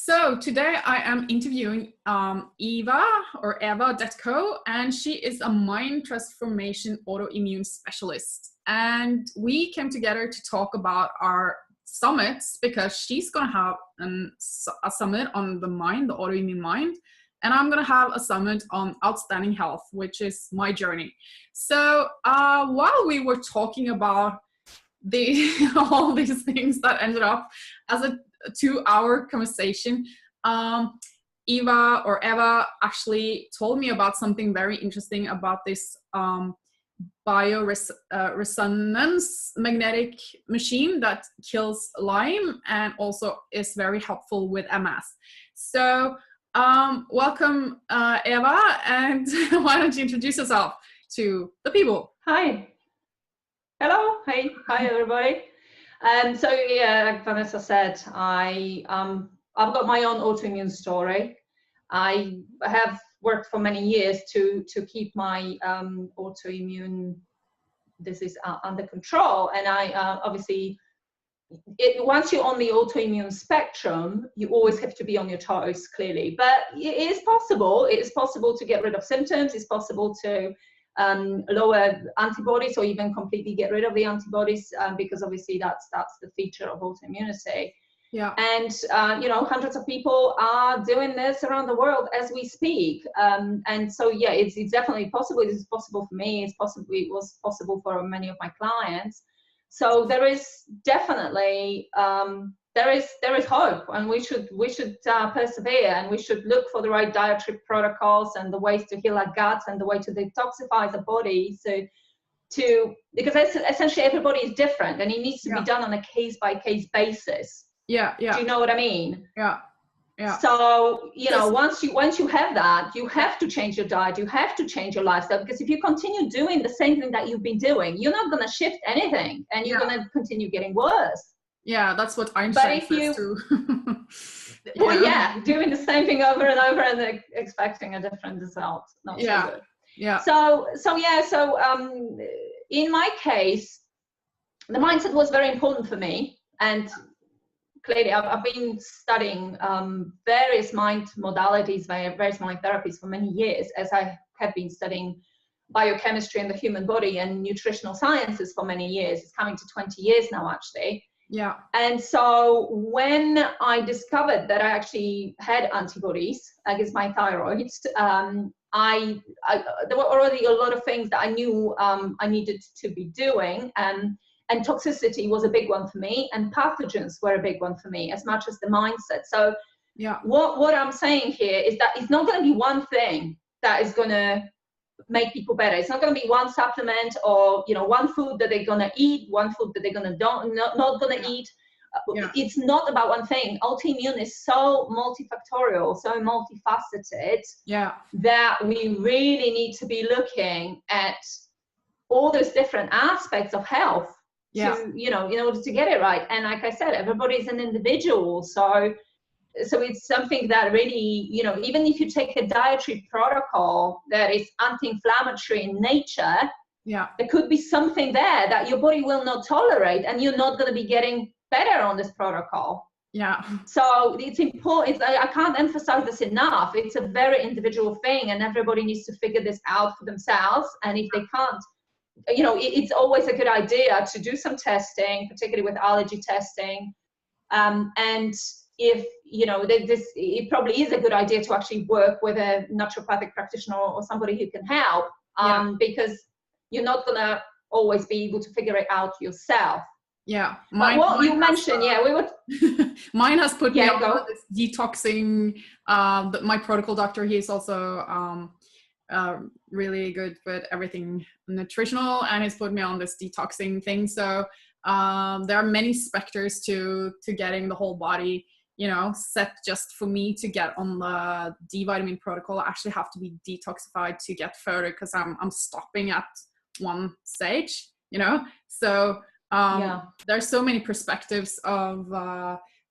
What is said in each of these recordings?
So today I am interviewing Eva Detko, and she is a mind transformation autoimmune specialist. And we came together to talk about our summits because she's going to have a summit on the mind, the autoimmune mind, and I'm going to have a summit on outstanding health, which is my journey. So while we were talking about all these things that ended up as a 2-hour conversation, Eva actually told me about something very interesting about this Bioresonance magnetic machine that kills Lyme and also is very helpful with MS. So welcome, Eva, and why don't you introduce yourself to the people? Hi. Hello. Hey. Hi, everybody. So yeah, like Vanessa said, I've got my own autoimmune story. I have worked for many years to keep my autoimmune disease under control, and I obviously, once you're on the autoimmune spectrum, you always have to be on your toes, clearly. But it is possible. It is possible to get rid of symptoms. It's possible to lower antibodies or even completely get rid of the antibodies, because obviously that's the feature of autoimmunity. Yeah. And hundreds of people are doing this around the world as we speak. And so yeah, it's definitely possible. It is possible for me. It was possible for many of my clients. So there is definitely there is hope, and we should persevere, and we should look for the right dietary protocols and the ways to heal our guts and the way to detoxify the body. Because essentially everybody is different, and it needs to be done on a case-by-case basis. Yeah. Do you know what I mean? Yeah. So once you have that, you have to change your diet, you have to change your lifestyle, because if you continue doing the same thing that you've been doing, you're not going to shift anything, and you're going to continue getting worse. Yeah, that's what Einstein says too. Well, yeah, doing the same thing over and over and expecting a different result. Not so good. Yeah. So in my case, the mindset was very important for me, and clearly I've been studying various mind modalities, various mind therapies for many years, as I have been studying biochemistry in the human body and nutritional sciences for many years. It's coming to 20 years now, actually. Yeah. And so when I discovered that I actually had antibodies against my thyroid, there were already a lot of things that I knew I needed to be doing, and toxicity was a big one for me, and pathogens were a big one for me, as much as the mindset. So yeah, what I'm saying here is that it's not going to be one thing that is going to make people better. It's not going to be one supplement or one food that they're going to eat, one food that they're going to not going to eat. It's not about one thing. Autoimmune is so multifactorial, so multifaceted, that we really need to be looking at all those different aspects of health to in order to get it right. And like I said, everybody's an individual, so it's something that really, even if you take a dietary protocol that is anti-inflammatory in nature, there could be something there that your body will not tolerate, and you're not going to be getting better on this protocol. Yeah. So it's important. I can't emphasize this enough. It's a very individual thing, and everybody needs to figure this out for themselves. And if they can't, it's always a good idea to do some testing, particularly with allergy testing. And if, it probably is a good idea to actually work with a naturopathic practitioner or somebody who can help, because you're not going to always be able to figure it out yourself. Yeah. Mine has put me on this detoxing. My protocol doctor, he's also really good with everything nutritional, and he's put me on this detoxing thing. So there are many specters to getting the whole body set. Just for me to get on the D vitamin protocol, I actually have to be detoxified to get further, because I'm stopping at one stage, so there's so many perspectives of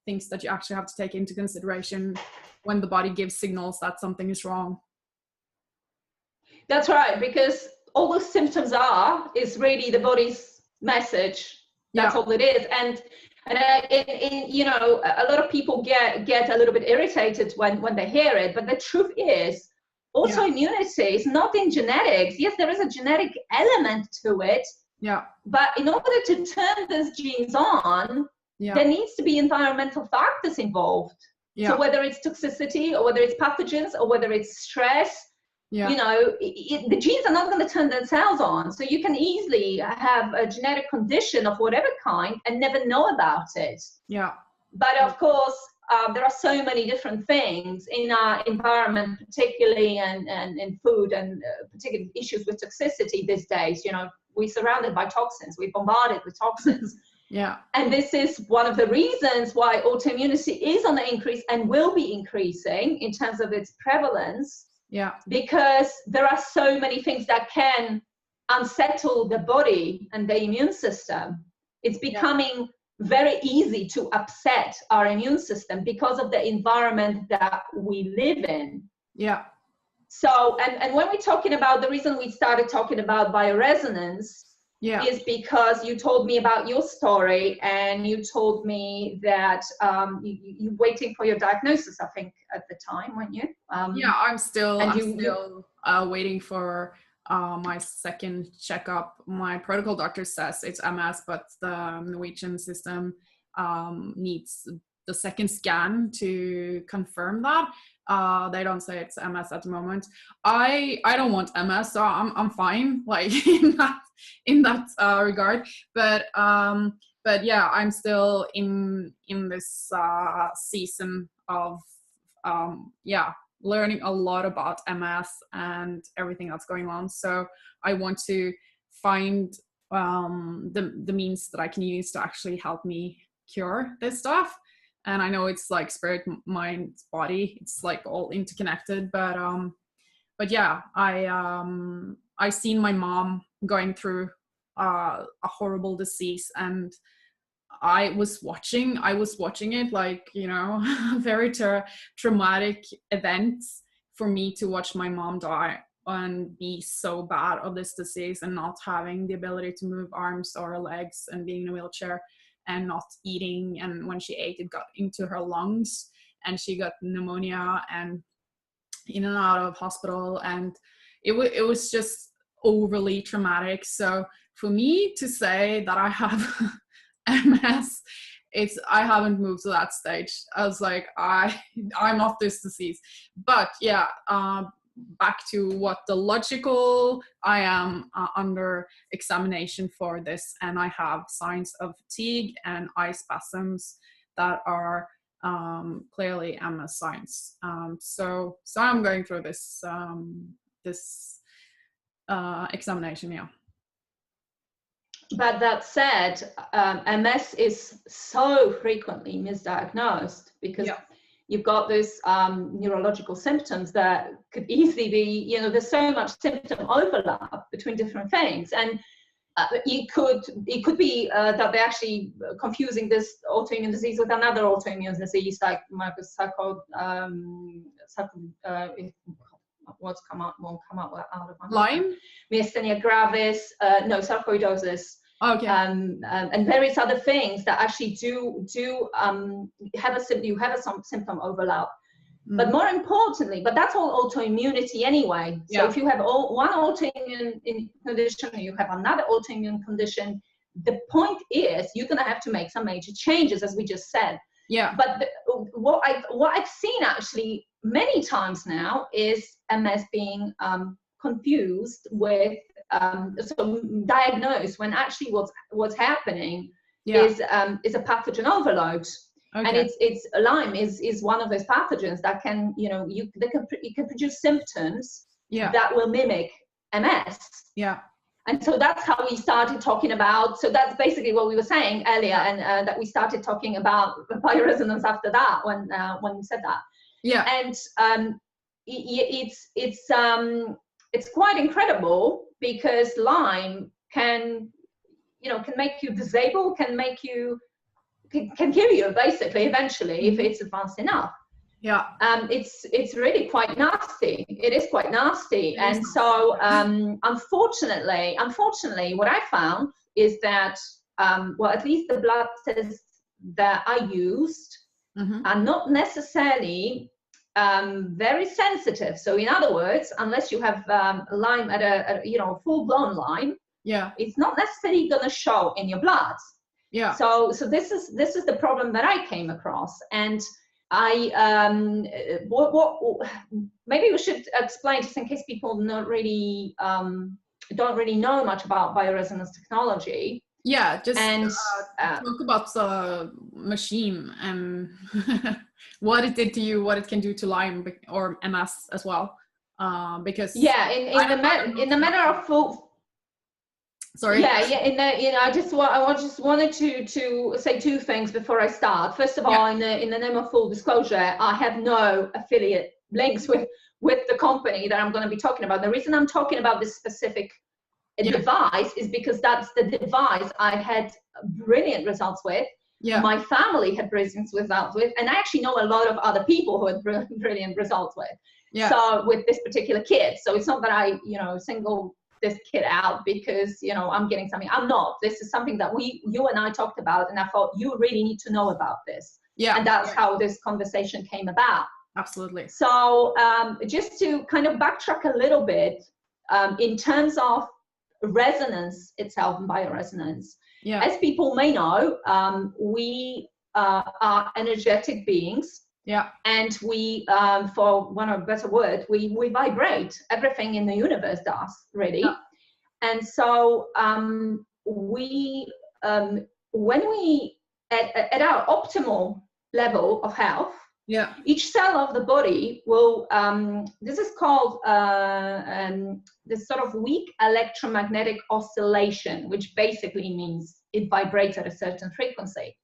things that you actually have to take into consideration when the body gives signals that something is wrong. That's right, because all those symptoms is really the body's message. That's all it is. And And you know, a lot of people get a little bit irritated when they hear it, but the truth is, autoimmunity is not in genetics. Yes, there is a genetic element to it. Yeah. But in order to turn these genes on, there needs to be environmental factors involved. Yeah. So whether it's toxicity, or whether it's pathogens, or whether it's stress, you know, the genes are not going to turn themselves on. So you can easily have a genetic condition of whatever kind and never know about it. Yeah. But of course, there are so many different things in our environment, particularly and in food, and particular issues with toxicity these days. You know, we're surrounded by toxins, we're bombarded with toxins. And this is one of the reasons why autoimmunity is on the increase and will be increasing in terms of its prevalence. Because there are so many things that can unsettle the body and the immune system. It's becoming very easy to upset our immune system because of the environment that we live in. So, and when we're talking about, the reason we started talking about bioresonance is because you told me about your story, and you told me that you're waiting for your diagnosis, I think, at the time, weren't you? I'm still waiting for my second checkup. My protocol doctor says it's MS, but the Norwegian system needs the second scan to confirm that. They don't say it's MS at the moment. I don't want MS, so I'm fine, like in that regard. But yeah, I'm still in this season of learning a lot about MS and everything that's going on. So I want to find the means that I can use to actually help me cure this stuff. And I know it's like spirit, mind, body, it's like all interconnected, but yeah, I seen my mom going through a horrible disease, and I was watching it, like, you know, very traumatic events for me to watch my mom die and be so bad of this disease, and not having the ability to move arms or legs, and being in a wheelchair, and not eating. And when she ate, it got into her lungs, and she got pneumonia, and in and out of hospital, and it was just overly traumatic. So for me to say that I have MS, I haven't moved to that stage. I was like, I'm not this disease. But yeah, back to what the logical, I am under examination for this, and I have signs of fatigue and eye spasms that are clearly MS signs. So I'm going through this examination. But that said, MS is so frequently misdiagnosed because you've got these neurological symptoms that could easily be, you know, there's so much symptom overlap between different things. And it could be that they're actually confusing this autoimmune disease with another autoimmune disease, like won't come out out of my LYME? Myasthenia gravis, no, sarcoidosis. Okay. And various other things that actually do have some symptom overlap. But more importantly, but that's all autoimmunity anyway. So if you have one autoimmune condition, or you have another autoimmune condition, the point is you're going to have to make some major changes, as we just said. But what I've seen actually many times now is MS being confused with so diagnosed, when actually what's happening is a pathogen overload. And it's LYME is one of those pathogens that can, you know, you can produce symptoms that will mimic MS. And so that's how we started talking about, so that's basically what we were saying earlier, and that we started talking about bioresonance after that, when you said that. And it's quite incredible, because LYME can make you disabled, can kill you basically eventually if it's advanced enough. It's really quite nasty. It is quite nasty. And so unfortunately what I found is that well, at least the blood tests that I used are not necessarily very sensitive. So in other words, unless you have Lyme at a full-blown Lyme, it's not necessarily going to show in your blood. So this is the problem that I came across, and I maybe we should explain, just in case people don't really know much about bioresonance technology. Talk about the machine and what it did to you, what it can do to Lyme or MS as well. Because in the matter of full. Sorry. I just wanted to say two things before I start. First of all, in the name of full disclosure, I have no affiliate links with the company that I'm going to be talking about. The reason I'm talking about this specific device is because that's the device I had brilliant results with. My family had brilliant results with, and I actually know a lot of other people who had brilliant results with. So with this particular kit, so it's not that I single this kit out because I'm getting something. I'm not. This is something that you and I talked about, and I thought you really need to know about this. And that's how this conversation came about. Absolutely. So just to kind of backtrack a little bit, in terms of resonance itself and bioresonance, as people may know, we are energetic beings. And we, for one of a better word, we vibrate. Everything in the universe does, really. And so when we, at our optimal level of health, each cell of the body will, this is called this sort of weak electromagnetic oscillation, which basically means it vibrates at a certain frequency.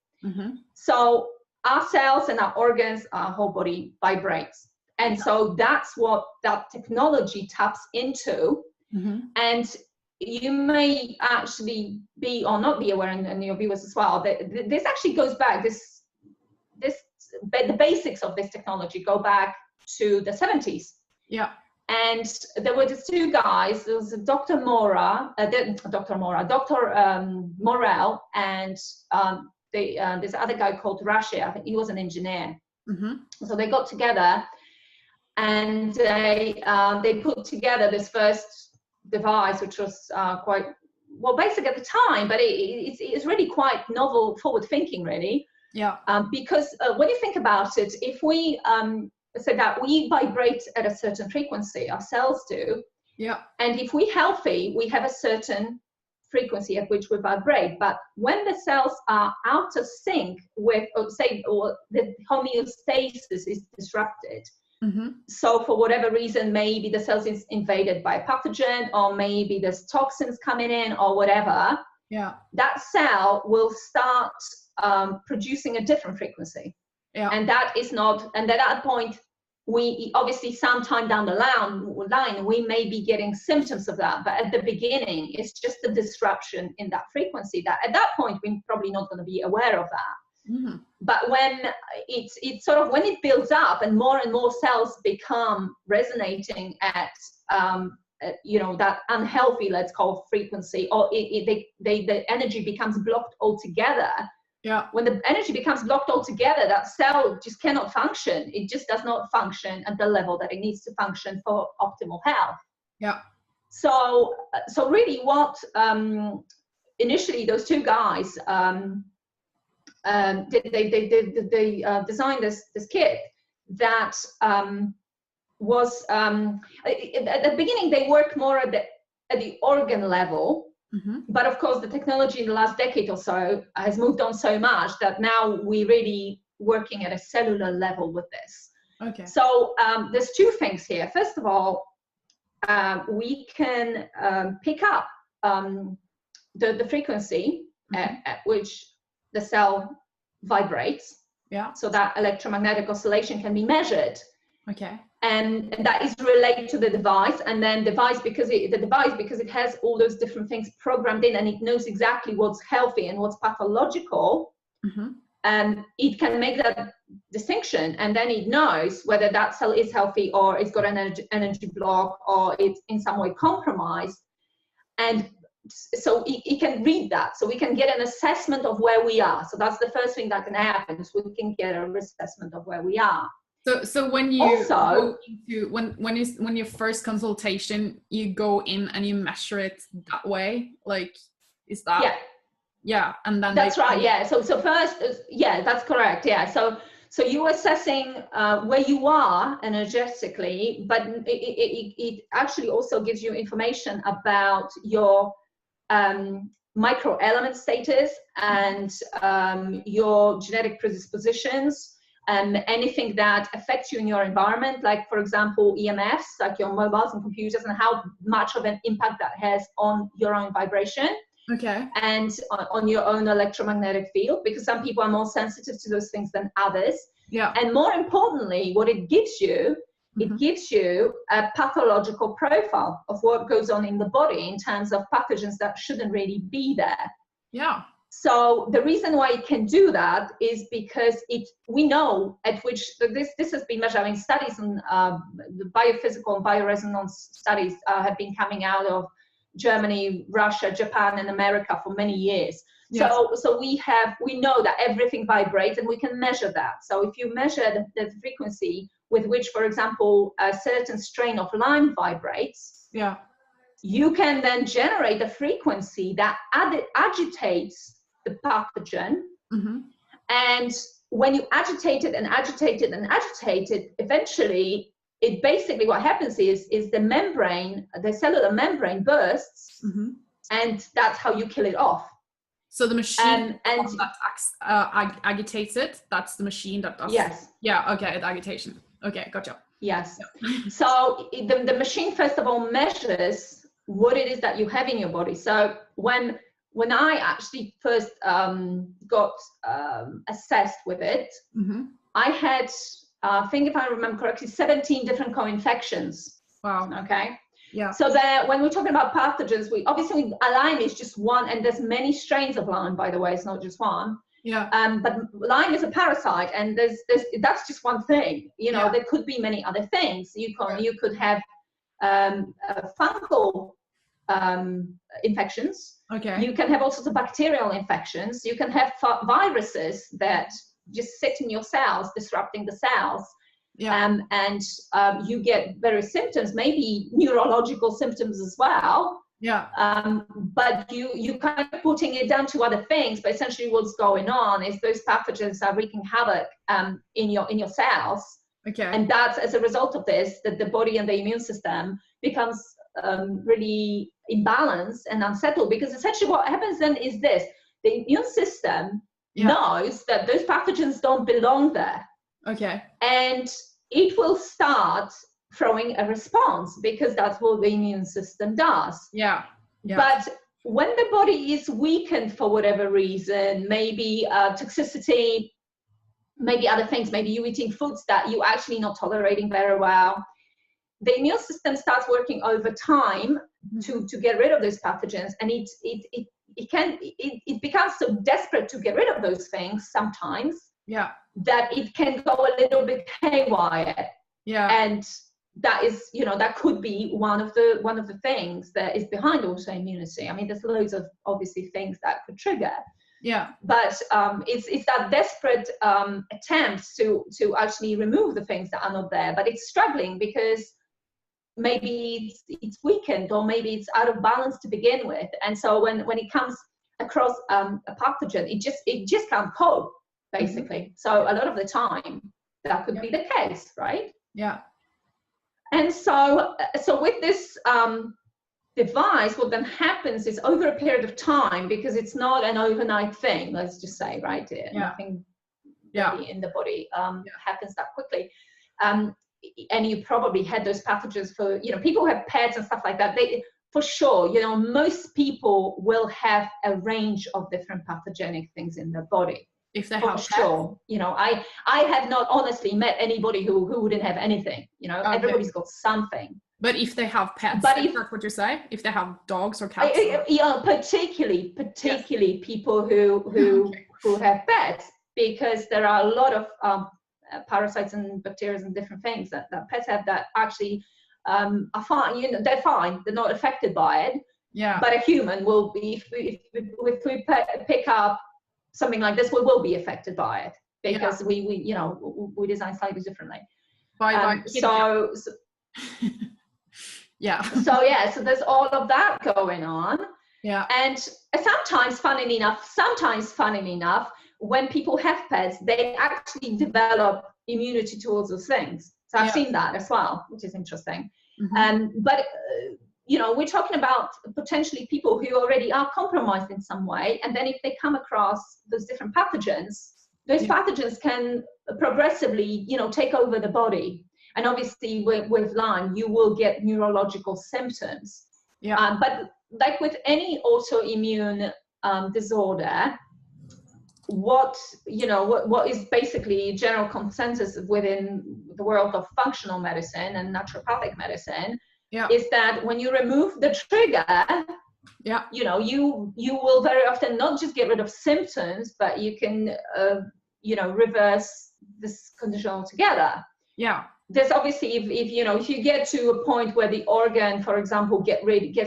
So our cells and our organs, our whole body vibrates. And so that's what that technology taps into. And you may actually be or not be aware, and your viewers as well, that this actually goes back, the basics of this technology go back to the 70s. And there were these two guys. There was Dr. Morell, and this other guy called Rashid. I think he was an engineer. So they got together and they put together this first device, which was quite, well, basic at the time, but it's really quite novel, forward thinking, really. Because when you think about it, if we say that we vibrate at a certain frequency, our cells do, and if we're healthy, we have a certain frequency at which we vibrate. But when the cells are out of sync with, or the homeostasis is disrupted, so for whatever reason, maybe the cells is invaded by a pathogen, or maybe there's toxins coming in, or whatever, that cell will start producing a different frequency. And that is not, and at that point, we obviously sometime down the line, we may be getting symptoms of that. But at the beginning, it's just a disruption in that frequency that at that point, we're probably not going to be aware of that. But when it's sort of, when it builds up and more cells become resonating at, that unhealthy, let's call, frequency, or the energy becomes blocked altogether. When the energy becomes blocked altogether, that cell just cannot function. It just does not function at the level that it needs to function for optimal health. So really what initially those two guys they designed this kit that was, at the beginning, they worked more at the organ level. But of course, the technology in the last decade or so has moved on so much that now we're really working at a cellular level with this. So there's two things here. First of all, we can pick up the frequency at which the cell vibrates. So that electromagnetic oscillation can be measured. And that is related to the device, and then because it has all those different things programmed in, and it knows exactly what's healthy and what's pathological, and it can make that distinction, and then it knows whether that cell is healthy or it's got an energy block or it's in some way compromised. And so it can read that, so we can get an assessment of where we are. So that's the first thing that can happen, so we can get an assessment of where we are. So when you also go into when your first consultation, you go in and you measure it that way, like, is that and then that's right. So first, that's correct. So you're assessing where you are energetically, but it actually also gives you information about your micro element status and your genetic predispositions, and anything that affects you in your environment, like, for example, EMFs, like your mobiles and computers, and how much of an impact that has on your own vibration. Okay. And on your own electromagnetic field, because some people are more sensitive to those things than others. Yeah. And more importantly, what it gives you, it gives you a pathological profile of what goes on in the body in terms of pathogens that shouldn't really be there. Yeah. So the reason why it can do that is because we know at which this has been measured. I mean, studies on the biophysical and bioresonance studies have been coming out of Germany, Russia, Japan, and America for many years. Yes. So we know that everything vibrates, and we can measure that. So if you measure the frequency with which, for example, a certain strain of LYME vibrates, you can then generate a frequency that agitates the pathogen. And when you agitate it and agitate it and agitate it, eventually it basically, what happens is the membrane, the cellular membrane bursts, and that's how you kill it off. So the machine that agitates it, that's the machine that does. Yes. Yeah. Okay. Agitation. Okay. Gotcha. Yes. So the machine, first of all, measures what it is that you have in your body. So when I actually first got assessed with it, I had, I think if I remember correctly, 17 different co-infections. Wow. Okay. Yeah. So when we're talking about pathogens, LYME is just one, and there's many strains of LYME, by the way, it's not just one. Yeah. But LYME is a parasite, and that's just one thing. There could be many other things. You could have fungal infections. Okay. You can have all sorts of bacterial infections. You can have viruses that just sit in your cells, disrupting the cells. Yeah. And you get various symptoms, maybe neurological symptoms as well. Yeah. But you kind of putting it down to other things, but essentially what's going on is those pathogens are wreaking havoc in your cells. Okay. And that's as a result of this, that the body and the immune system becomes really imbalanced and unsettled, because essentially what happens then is this: the immune system knows that those pathogens don't belong there. Okay. And it will start throwing a response, because that's what the immune system does. Yeah. Yeah. But when the body is weakened for whatever reason, maybe toxicity, maybe other things, maybe you eating foods that you actually not tolerating very well, the immune system starts working overtime to get rid of those pathogens, and it becomes so desperate to get rid of those things sometimes that it can go a little bit haywire. And that is, that could be one of the things that is behind autoimmunity. I mean, there's loads of obviously things that could trigger. But it's that desperate attempt to actually remove the things that are not there, but it's struggling because maybe it's weakened, or maybe it's out of balance to begin with. And so when it comes across a pathogen, it just can't cope, basically. So a lot of the time that could be the case, right? Yeah. And so with this device, what then happens is, over a period of time, because it's not an overnight thing, let's just say, right? Nothing in the body happens that quickly. And you probably had those pathogens for, people who have pets and stuff like that. For sure, most people will have a range of different pathogenic things in their body. If they have sure. I have not honestly met anybody who wouldn't have anything. Everybody's got something. But if they have pets, that's what you say? If they have dogs or cats? Particularly people who have pets, because there are a lot of parasites and bacteria and different things that pets have that actually are fine. They're fine. They're not affected by it. Yeah. But a human will be, if we pick up something like this, we will be affected by it, because we design slightly differently. So yeah. So there's all of that going on. Yeah. And sometimes, funnily enough, when people have pets, they actually develop immunity towards those things. So I've seen that as well, which is interesting. But we're talking about potentially people who already are compromised in some way, and then if they come across those different pathogens, those pathogens can progressively, take over the body. And obviously with Lyme, you will get neurological symptoms. But like with any autoimmune disorder, what is basically general consensus within the world of functional medicine and naturopathic medicine is that when you remove the trigger, you will very often not just get rid of symptoms, but you can reverse this condition altogether. There's obviously, if you get to a point where the organ, for example, gets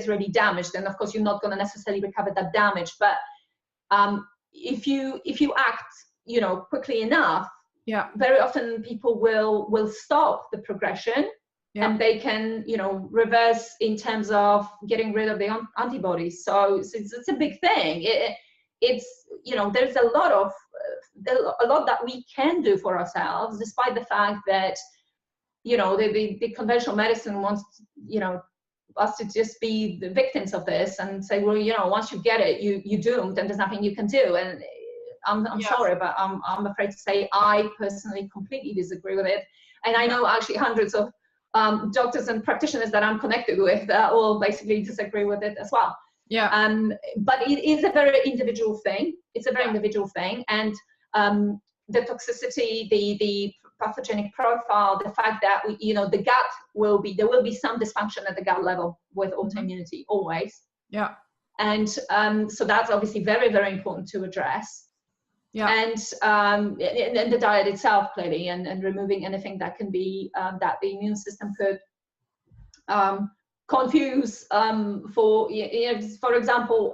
really damaged, then of course you're not going to necessarily recover that damage. But if you act quickly enough, very often people will stop the progression, and they can reverse in terms of getting rid of the antibodies. So it's a big thing. It's there's a lot that we can do for ourselves, despite the fact that the conventional medicine wants us to just be the victims of this and say, well, once you get it, you're doomed, and there's nothing you can do. And I'm sorry, but I'm afraid to say I personally completely disagree with it. And I know actually hundreds of doctors and practitioners that I'm connected with that will basically disagree with it as well. But it is a very individual thing. It's a very individual thing. And the toxicity, the pathogenic profile, the fact that the gut there will be some dysfunction at the gut level with autoimmunity always. And so that's obviously very, very important to address. And the diet itself, clearly, and removing anything that can be that the immune system could confuse for example,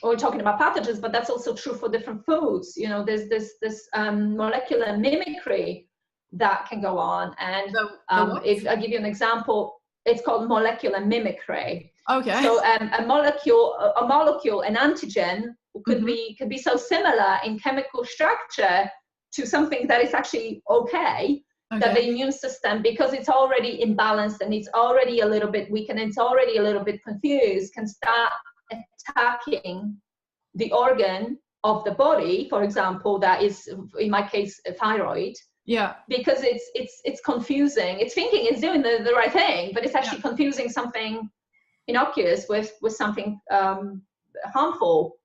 we're talking about pathogens, but that's also true for different foods. There's this molecular mimicry that can go on. And if I give you an example, it's called molecular mimicry. So a molecule, an antigen could be so similar in chemical structure to something that is actually that the immune system, because it's already imbalanced and it's already a little bit weak and it's already a little bit confused, can start attacking the organ of the body, for example, that is, in my case, a thyroid. Because it's confusing. It's thinking it's doing the right thing, but it's actually confusing something innocuous with something harmful.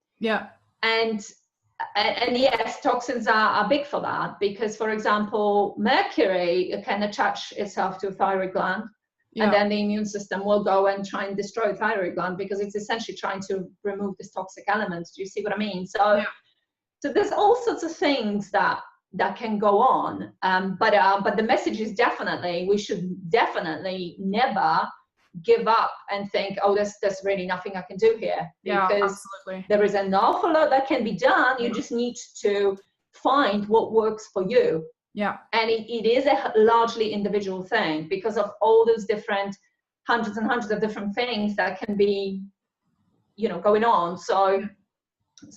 And yes, toxins are big for that, because, for example, mercury can attach itself to a thyroid gland. And then the immune system will go and try and destroy the thyroid gland, because it's essentially trying to remove this toxic element. Do you see what I mean? So there's all sorts of things that can go on. But the message is definitely, we should definitely never give up and think, oh, there's really nothing I can do here. Because there is an awful lot that can be done. You just need to find what works for you. And it is a largely individual thing, because of all those different hundreds and hundreds of different things that can be, going on. So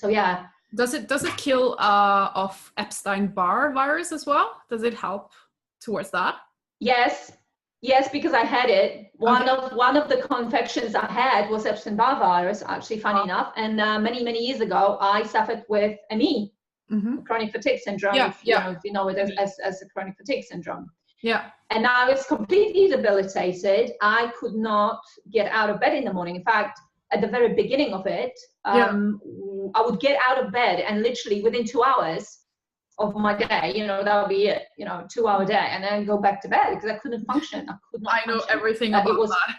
yeah. Does it kill off Epstein-Barr virus as well? Does it help towards that? Yes, because I had it. One of the co-infections I had was Epstein-Barr virus, actually, funny enough. And many years ago, I suffered with ME. Chronic fatigue syndrome, if you know it as a chronic fatigue syndrome. And I was completely debilitated. I could not get out of bed in the morning. In fact, at the very beginning of it, I would get out of bed and literally within 2 hours of my day, that would be it, 2 hour day, and then go back to bed because I couldn't function. I know everything about that.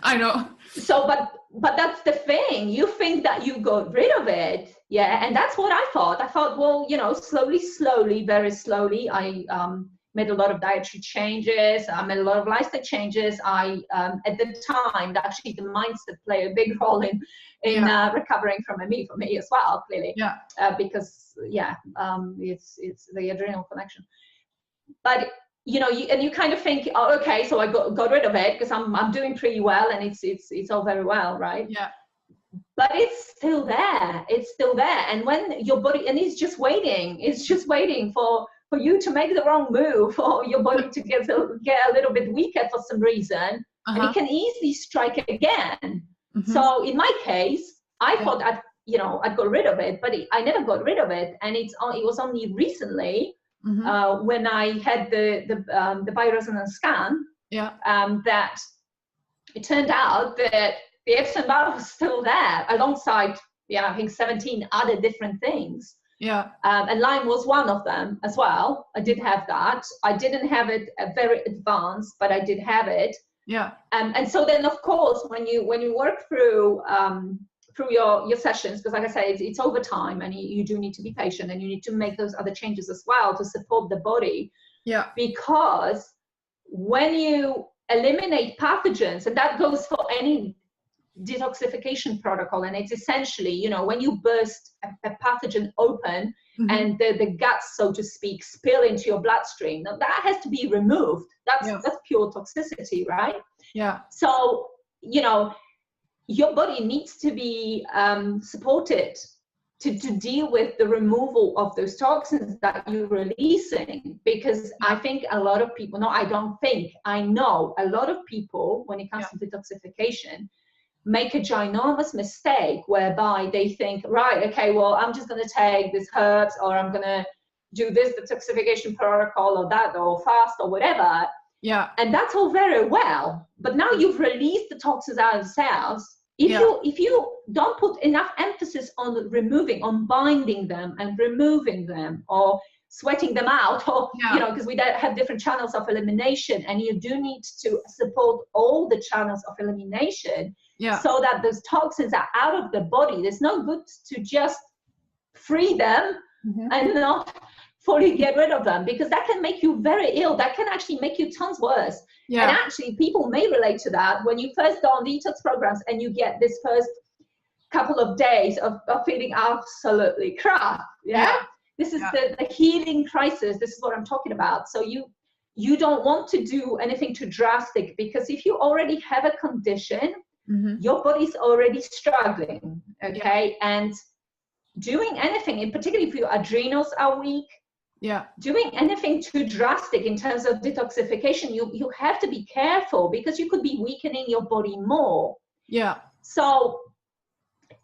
I know. So, but that's the thing. You think that you got rid of it, and that's what I thought. I thought, well, slowly, very slowly, I made a lot of dietary changes. I made a lot of lifestyle changes. I, at the time, actually the mindset played a big role in recovering from ME for me as well, clearly. Yeah. Because it's the adrenal connection. But you kind of think, oh, okay, so I got rid of it because I'm doing pretty well, and it's all very well, right? Yeah. But it's still there. It's still there. And when your body, and it's just waiting for you to make the wrong move, or your body to get a little bit weaker for some reason, and it can easily strike again. So in my case, I thought I'd got rid of it, but I never got rid of it. And it was only recently when I had the Bioresonance scan that it turned out that the Epstein Barr was still there, alongside, I think 17 other different things. Yeah. And LYME was one of them as well. I did have that. I didn't have it very advanced, but I did have it. Yeah. And so then, of course, when you work through your sessions, because like I say, it's over time, and you do need to be patient, and you need to make those other changes as well to support the body. Yeah. Because when you eliminate pathogens, and that goes for any detoxification protocol, and it's essentially, when you burst a pathogen open and the guts, so to speak, spill into your bloodstream, now that has to be removed. That's pure toxicity, right? Yeah. So your body needs to be supported to deal with the removal of those toxins that you're releasing, because I think a lot of people, I know a lot of people, when it comes to detoxification, make a ginormous mistake whereby they think, right, okay, well, I'm just going to take this herbs, or I'm going to do this detoxification protocol, or that, or fast, or whatever. Yeah. And that's all very well. But now you've released the toxins out of the cells. If you don't put enough emphasis on binding them and removing them, or sweating them out, or because we have different channels of elimination, and you do need to support all the channels of elimination, so that those toxins are out of the body. There's no good to just free them and not fully get rid of them, because that can make you very ill. That can actually make you tons worse. And actually, people may relate to that when you first go on detox programs and you get this first couple of days of feeling absolutely crap. This is the healing crisis. This is what I'm talking about. So you don't want to do anything too drastic, because if you already have a condition, your body's already struggling, okay? And doing anything, and particularly if your adrenals are weak, doing anything too drastic in terms of detoxification, you have to be careful, because you could be weakening your body more. Yeah. So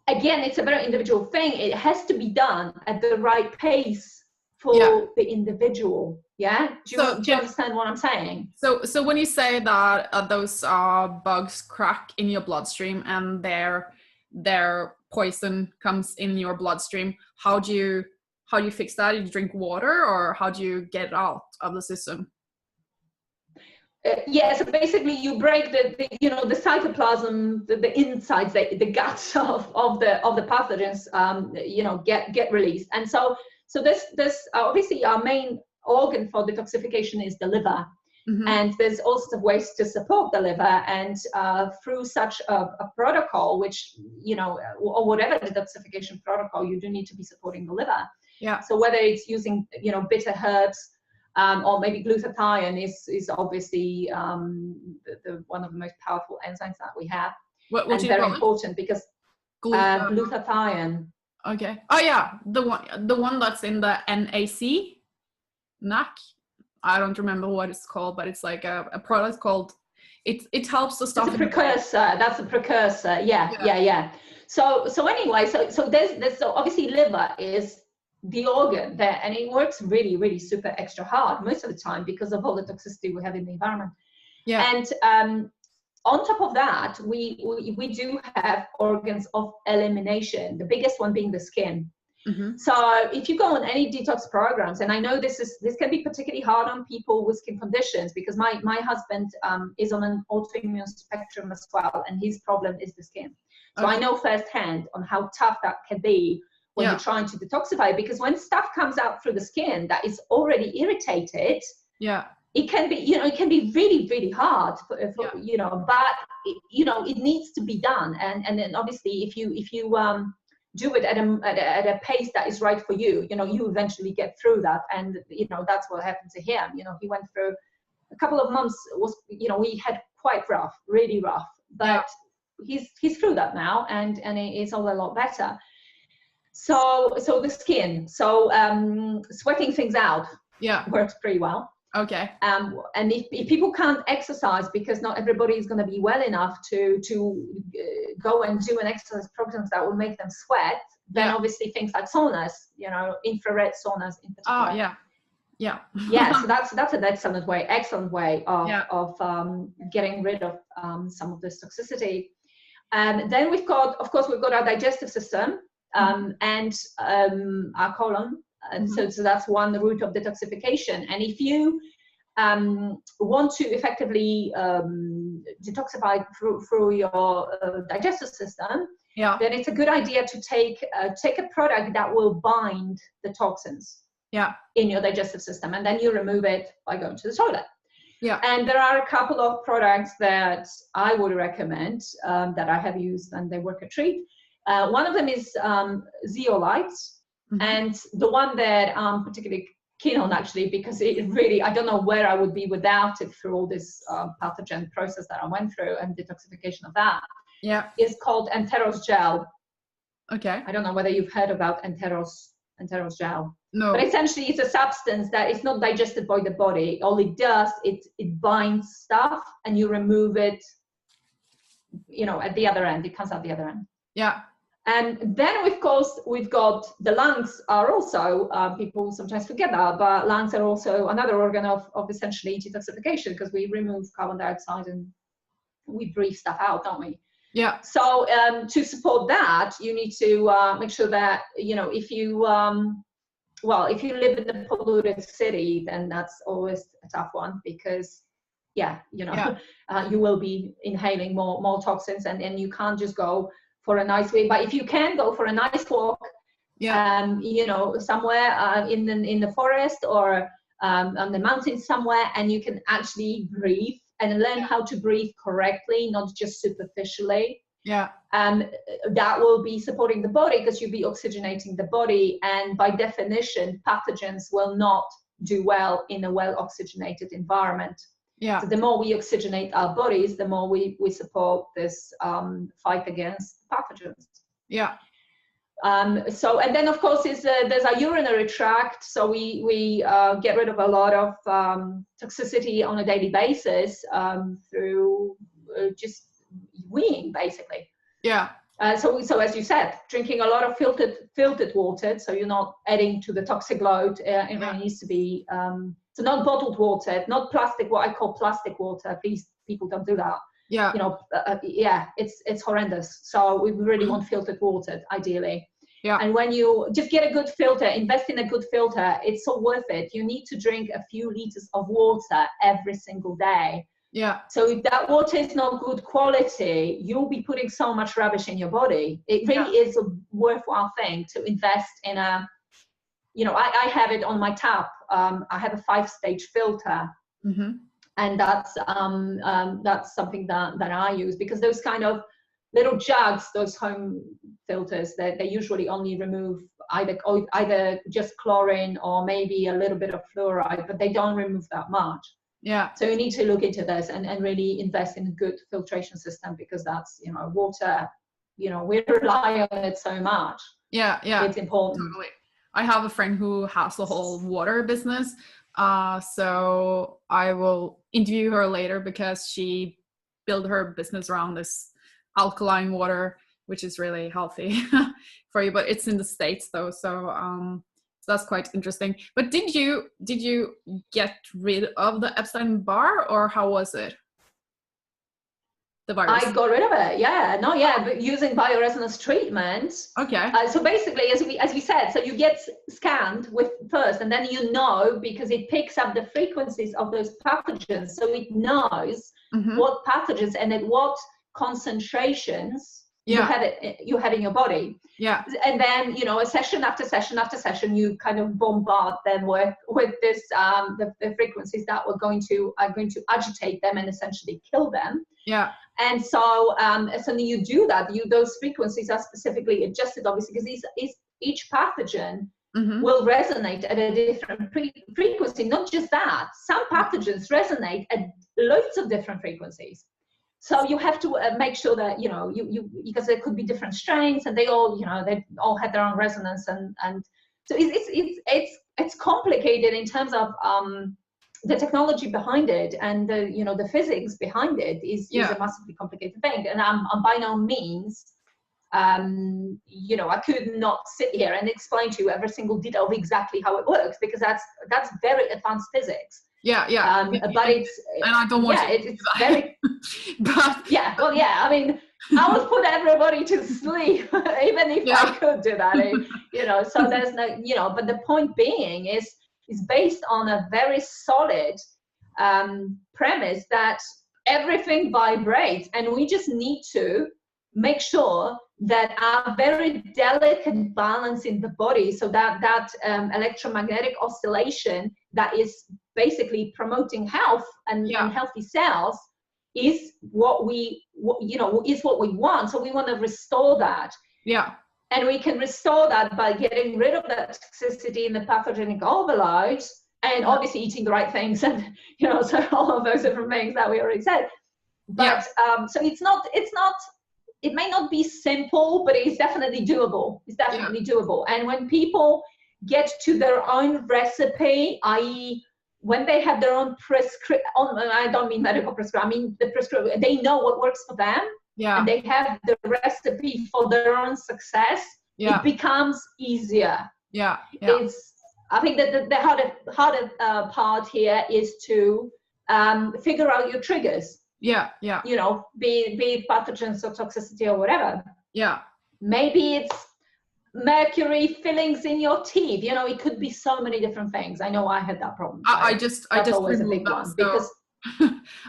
again, it's a very individual thing. It has to be done at the right pace for the individual. Yeah. Do you understand what I'm saying? So when you say that those bugs crack in your bloodstream and their poison comes in your bloodstream, how do you fix that? Do you drink water, or how do you get it out of the system? So basically you break the cytoplasm, the insides, the guts of the pathogens, get released. And so this obviously our main organ for detoxification is the liver. And there's all sorts of ways to support the liver, and through such a protocol, which, or whatever detoxification protocol, you do need to be supporting the liver. Yeah. So whether it's using, bitter herbs, or maybe glutathione is obviously the one of the most powerful enzymes that we have. What and very important, because glutathione. Okay. Oh yeah, the one that's in the NAC. I don't remember what it's called, but it's like a product called. It helps the stuff. It's a precursor. That's a precursor. Yeah. So anyway, so there's so obviously liver is the organ there, and it works really, really super extra hard most of the time because of all the toxicity we have in the environment. Yeah. And on top of that, we do have organs of elimination, the biggest one being the skin. So if you go on any detox programs, and I know this can be particularly hard on people with skin conditions, because my husband is on an autoimmune spectrum as well, and his problem is the skin. So I know firsthand on how tough that can be when you're trying to detoxify, because when stuff comes out through the skin that is already irritated, Yeah. It can be, it can be really, really hard for but it needs to be done. And then obviously if you do it at a pace that is right for you, you eventually get through that. And, that's what happened to him. He went through a couple of months we had quite rough, really rough, but he's through that now, and it's all a lot better. So the skin, sweating things out works pretty well. Okay. And if people can't exercise, because not everybody is going to be well enough to go and do an exercise program that will make them sweat, then obviously things like saunas, infrared saunas in particular. Oh, yeah. Yeah. Yeah. So that's an excellent way of getting rid of some of this toxicity. And then we've got our digestive system and our colon. And so that's one route of detoxification. And if you want to effectively detoxify through your digestive system, then it's a good idea to take a product that will bind the toxins in your digestive system, and then you remove it by going to the toilet. Yeah. And there are a couple of products that I would recommend that I have used, and they work a treat. One of them is zeolite. And the one that I'm particularly keen on, actually, because it really, I don't know where I would be without it through all this pathogen process that I went through and detoxification of that, is called Enteros gel. Okay. I don't know whether you've heard about Enteros gel. No. But essentially, it's a substance that is not digested by the body. All it does, it binds stuff, and you remove it, at the other end. It comes out the other end. Yeah. And then, of course, we've got the lungs are also, people sometimes forget that, but lungs are also another organ of essentially detoxification, because we remove carbon dioxide and we breathe stuff out, don't we? Yeah. So to support that, you need to make sure that, if you live in a polluted city, then that's always a tough one, because you will be inhaling more toxins, and you can't just go for a nice way. But if you can go for a nice walk, somewhere in the forest or on the mountains somewhere, and you can actually breathe and learn how to breathe correctly, not just superficially. Yeah. That will be supporting the body, because you'll be oxygenating the body, and by definition, pathogens will not do well in a well-oxygenated environment. Yeah. So the more we oxygenate our bodies, the more we support this fight against pathogens. Yeah. So, and then of course there's our urinary tract. So we get rid of a lot of toxicity on a daily basis through just weeing, basically. Yeah. So as you said, drinking a lot of filtered water, so you're not adding to the toxic load. It really needs to be so not bottled water, not plastic, what I call plastic water. Please, people, don't do that. Yeah. It's horrendous. So we really want filtered water, ideally. Yeah. And when you just get a good filter, invest in a good filter, it's so worth it. You need to drink a few liters of water every single day. Yeah. So if that water is not good quality, you'll be putting so much rubbish in your body. It really is a worthwhile thing to invest in a, I have it on my tap. I have a 5-stage filter. Mm-hmm. And that's something that I use, because those kind of little jugs, those home filters, they usually only remove either just chlorine or maybe a little bit of fluoride, but they don't remove that much. Yeah. So you need to look into this and really invest in a good filtration system, because that's, water, we rely on it so much. Yeah. Yeah. It's important. Totally. I have a friend who has the whole water business. So I will interview her later, because she built her business around this alkaline water, which is really healthy for you, but it's in the States though. So that's quite interesting. But did you get rid of the Epstein Barr, or how was it? The virus. I got rid of it. Yeah. No. Yeah. But using bioresonance treatment. Okay. So basically, as we said, so you get scanned with first, and then because it picks up the frequencies of those pathogens, so it knows what pathogens and at what concentrations you have in your body. Yeah. And then, you know, a session after session after session, you kind of bombard them with this the frequencies that are going to agitate them and essentially kill them. Yeah. And so so you do that. Those frequencies are specifically adjusted, obviously, because each pathogen will resonate at a different frequency. Not just that, some pathogens resonate at loads of different frequencies. So you have to make sure that, you know, you because there could be different strains, and they all had their own resonance, and so it's complicated in terms of the technology behind it, and the physics behind it is a massively complicated thing. And I'm by no means, I could not sit here and explain to you every single detail of exactly how it works, because that's very advanced physics. But it's, and I don't want to. It's very, but I mean, I would put everybody to sleep, even if I could do that. So there's no, but the point being is based on a very solid premise that everything vibrates, and we just need to make sure that our very delicate balance in the body, so that electromagnetic oscillation that is basically promoting health and healthy cells, is what we want. So we want to restore that. Yeah. And we can restore that by getting rid of that toxicity and the pathogenic overloads, and obviously eating the right things, and so all of those different things that we already said. But so it may not be simple, but it's definitely doable. It's definitely doable. And when people get to their own recipe, i.e., when they have their own I don't mean medical prescription, I mean the prescription, they know what works for them, and they have the recipe for their own success, it becomes easier. I think that the harder part here is to figure out your triggers. Be it pathogens or toxicity or whatever. Maybe it's mercury fillings in your teeth. It could be so many different things. I know I had that problem. I just removed them, because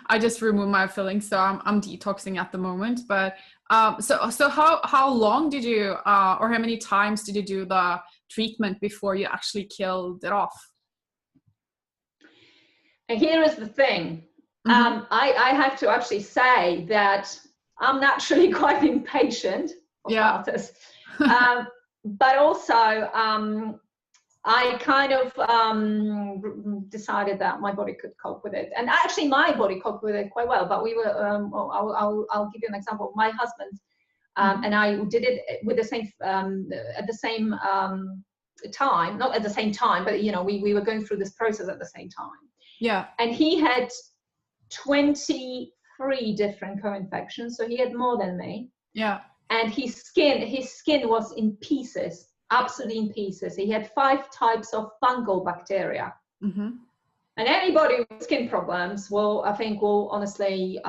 I just removed my fillings, so I'm detoxing at the moment. But so how long did you or how many times did you do the treatment before you actually killed it off? And here is the thing. I have to actually say that I'm naturally quite impatient, starters. But also I kind of decided that my body could cope with it, and actually my body coped with it quite well. But we were I'll give you an example. My husband and I did it with the same at the same time, not at the same time, but we were going through this process at the same time. And he had 23 different co-infections, so he had more than me. And his skin was in pieces, absolutely in pieces. He had 5 types of fungal bacteria. And anybody with skin problems will honestly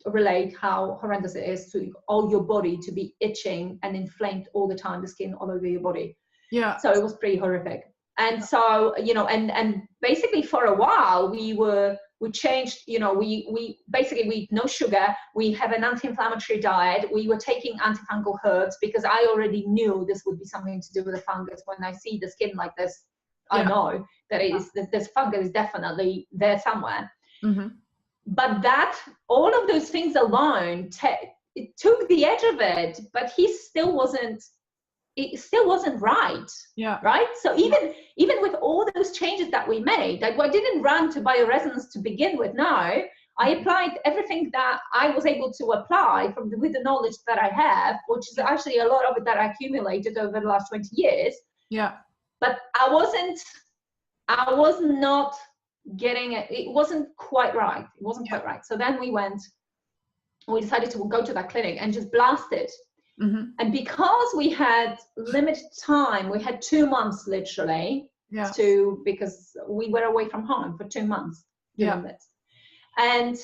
relate how horrendous it is to all your body to be itching and inflamed all the time, the skin all over your body. So it was pretty horrific. And so, and basically for a while we changed, we basically no sugar, we have an anti-inflammatory diet, we were taking antifungal herbs, because I already knew this would be something to do with the fungus. When I see the skin like this, I know that this fungus is definitely there somewhere. But all of those things alone, it took the edge of it, but it still wasn't right. Right. So even with all those changes that we made, I didn't run to bioresonance to begin with. No, I applied everything that I was able to apply with the knowledge that I have, which is actually a lot of it that I accumulated over the last 20 years. But I was not getting it. It wasn't quite right. Quite right. So then we decided to go to that clinic and just blast it. And because we had limited time, we had 2 months literally because we were away from home for 2 months doing this. And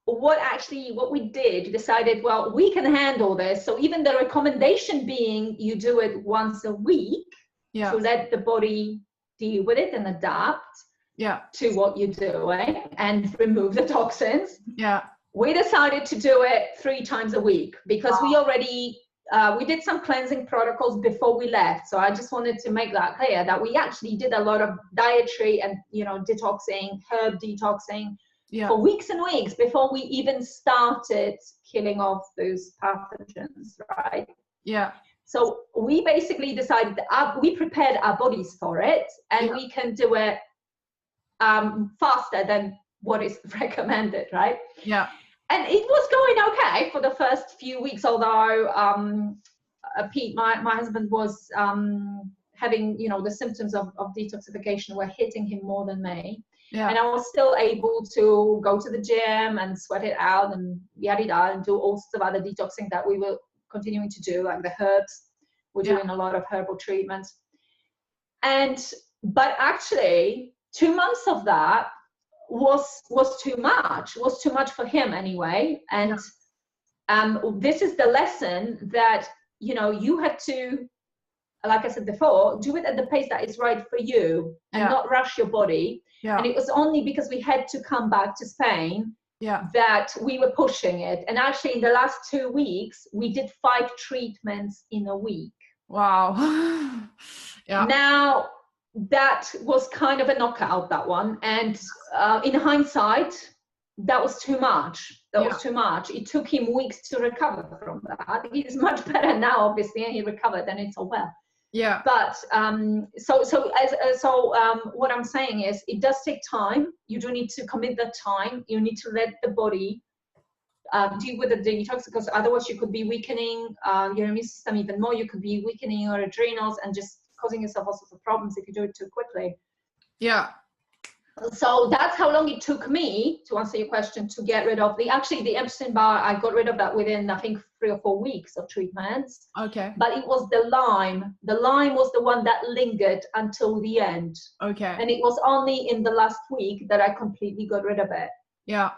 what we did, decided, well, we can handle this. So even the recommendation being you do it once a week to let the body deal with it and adapt to what you're doing and remove the toxins. we decided to do it 3 times a week because we already we did some cleansing protocols before we left. So I just wanted to make that clear that we actually did a lot of dietary and, you know, detoxing, herb detoxing for weeks and weeks before we even started killing off those pathogens, right? Yeah. So we basically decided that we prepared our bodies for it, and we can do it faster than what is recommended, right? Yeah. And it was going okay for the first few weeks, although Pete, my husband, was having, you know, the symptoms of detoxification were hitting him more than me. Yeah. And I was still able to go to the gym and sweat it out and yada yada and do all sorts of other detoxing that we were continuing to do, like the herbs. We're doing a lot of herbal treatments. But actually 2 months of that was too much for him anyway. And this is the lesson that, you know, you had to, like I said before, do it at the pace that is right for you and not rush your body. And it was only because we had to come back to Spain that we were pushing it. And actually in the last 2 weeks, we did 5 treatments in a week. Wow. Now, that was kind of a knockout, that one. And in hindsight, that was too much. That was too much. It took him weeks to recover from that. He's much better now, obviously, and he recovered, and it's all well. Yeah. But what I'm saying is, it does take time. You do need to commit that time. You need to let the body deal with the detox, because otherwise you could be weakening your immune system even more. You could be weakening your adrenals and just causing yourself all sorts of problems if you do it too quickly. Yeah. So that's how long it took me, to answer your question, to get rid of the Epstein Barr. I got rid of that within, I think, 3 or 4 weeks of treatments. Okay. But it was the LYME. The LYME was the one that lingered until the end. Okay. And it was only in the last week that I completely got rid of it. Yeah.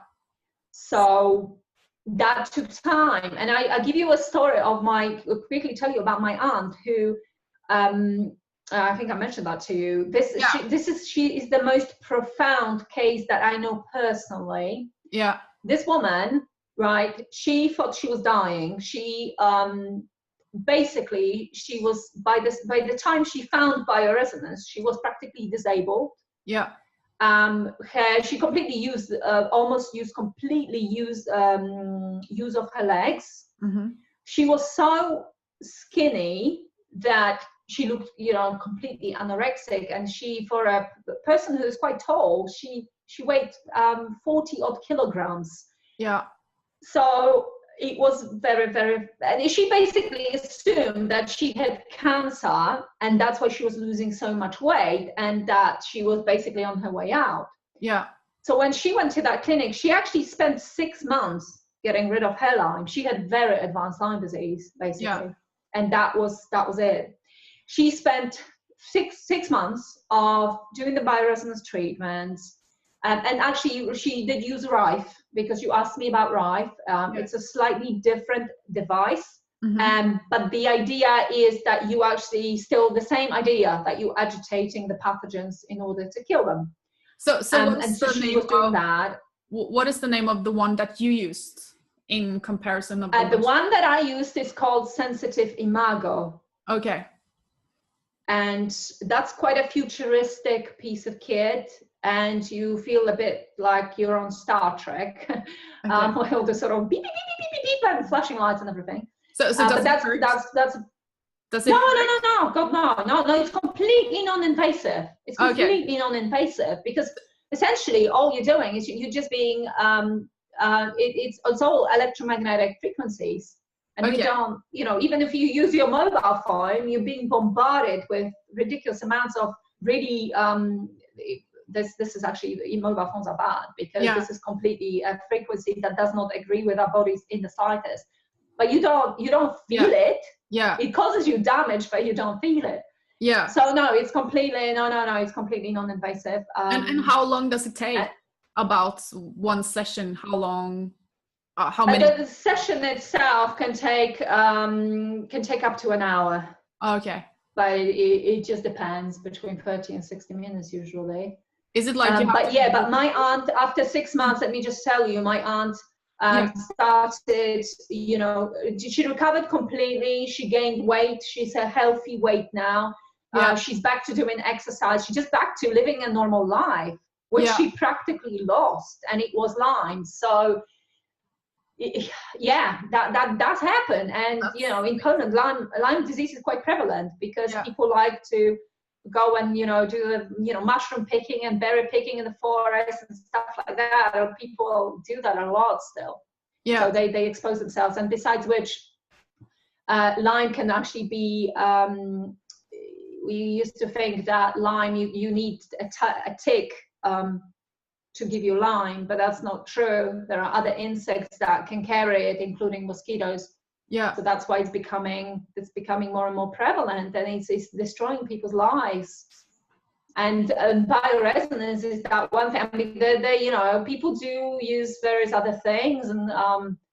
So that took time. And I give you a story of quickly tell you about my aunt who, I think I mentioned that to you. She is the most profound case that I know personally. Yeah. This woman, right? She thought she was dying. She basically, she was by the time she found bioresonance, she was practically disabled. Yeah. She completely used use of her legs. Mm-hmm. She was so skinny that she looked, you know, completely anorexic, and she, for a person who's quite tall, she weighed 40 odd kilograms. Yeah. So it was very, very, and she basically assumed that she had cancer, and that's why she was losing so much weight, and that she was basically on her way out. Yeah. So when she went to that clinic, she actually spent 6 months getting rid of her Lyme. She had very advanced Lyme disease, basically, and that was it. She spent six months of doing the bioresonance treatments, and actually she did use Rife, because you asked me about Rife. It's a slightly different device, but the idea is that you actually still the same idea, that you're agitating the pathogens in order to kill them. So she was doing that. What is the name of the one that you used in comparison of the one that I used is called Sensitive Imago. Okay. And that's quite a futuristic piece of kit, and you feel a bit like you're on Star Trek. With all the sort of beep, beep, beep, beep, beep, beep, and flashing lights and everything. So but that's does it no, God, no, it's completely non-invasive. It's completely non-invasive, because essentially all you're doing is you're just being it's all electromagnetic frequencies. And you don't, you know, even if you use your mobile phone, you're being bombarded with ridiculous amounts of really, this is actually, mobile phones are bad, because this is completely a frequency that does not agree with our bodies in the slightest. But you don't feel it. Yeah. It causes you damage, but you don't feel it. Yeah. So no, it's completely, it's completely non-invasive. And how long does it take? About one session? How long? How many? The session itself can take up to an hour. Okay. But it just depends, between 30 and 60 minutes usually. Is it like? But my aunt, after 6 months, let me just tell you, my aunt started, you know, she recovered completely. She gained weight. She's a healthy weight now. She's back to doing exercise. She's just back to living a normal life, which she practically lost, and it was Lyme. So yeah, that does happen. And you know, in Poland, Lyme disease is quite prevalent because people like to go and, you know, do the, you know, mushroom picking and berry picking in the forest and stuff like that. Or people do that a lot still. So they expose themselves. And besides which, Lyme can actually be, we used to think that Lyme, you need a tick to give you Lyme, but that's not true. There are other insects that can carry it, including mosquitoes. So that's why it's becoming more and more prevalent, and it's destroying people's lives. And bioresonance is that one thing. I mean, they you know, people do use various other things, and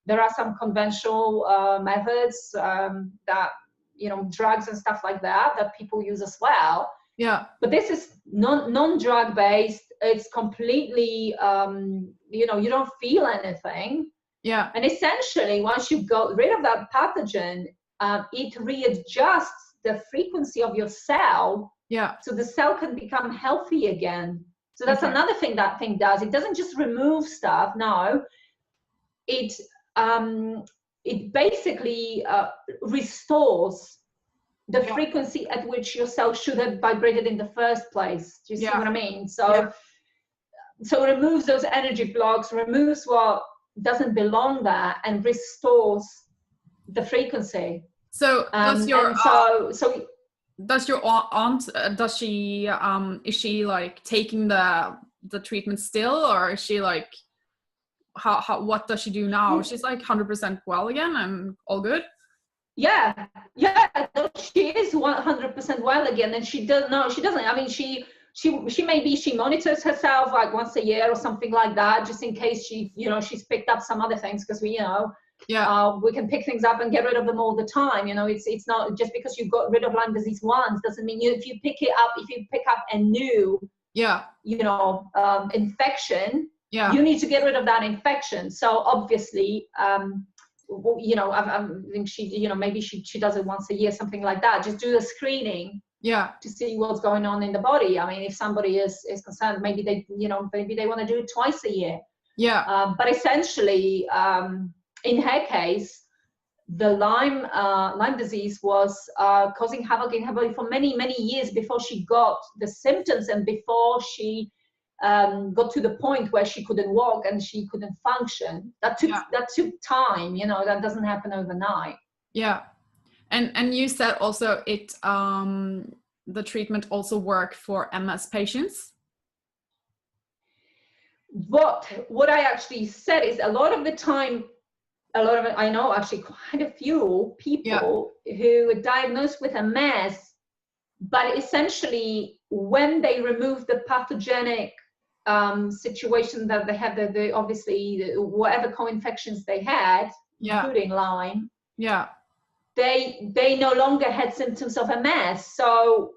there are some conventional methods that, you know, drugs and stuff like that people use as well. But this is non-drug based. It's completely, you know, you don't feel anything. And essentially, once you got rid of that pathogen, it readjusts the frequency of your cell, so the cell can become healthy again. So that's another thing that thing does. It doesn't just remove stuff. No, it basically restores the frequency at which your cell should have vibrated in the first place. Do you see what I mean? So so it removes those energy blocks, removes what doesn't belong there, and restores the frequency. So does your does your aunt does she is she like taking the treatment still, or is she like how what does she do now? She's like 100% well again and all good? Yeah, she is 100% well again, and she doesn't. I mean, she monitors herself like once a year or something like that, just in case she's picked up some other things, because we can pick things up and get rid of them all the time. You know, it's not just because you got rid of Lyme disease once doesn't mean if you pick up a new infection, you need to get rid of that infection. So obviously, I think maybe she does it once a year, something like that. Just do the screening. To see what's going on in the body. I mean, if somebody is concerned, maybe they want to do it twice a year. But essentially, in her case, the Lyme disease was causing havoc in her body for many, many years before she got the symptoms, and before she got to the point where she couldn't walk and she couldn't function. That took time. You know, that doesn't happen overnight. And you said also it the treatment also worked for MS patients. What I actually said is, a lot of it, I know actually quite a few people who are diagnosed with MS, but essentially when they remove the pathogenic situation that they had, whatever co-infections they had, including Lyme, they no longer had symptoms of MS. So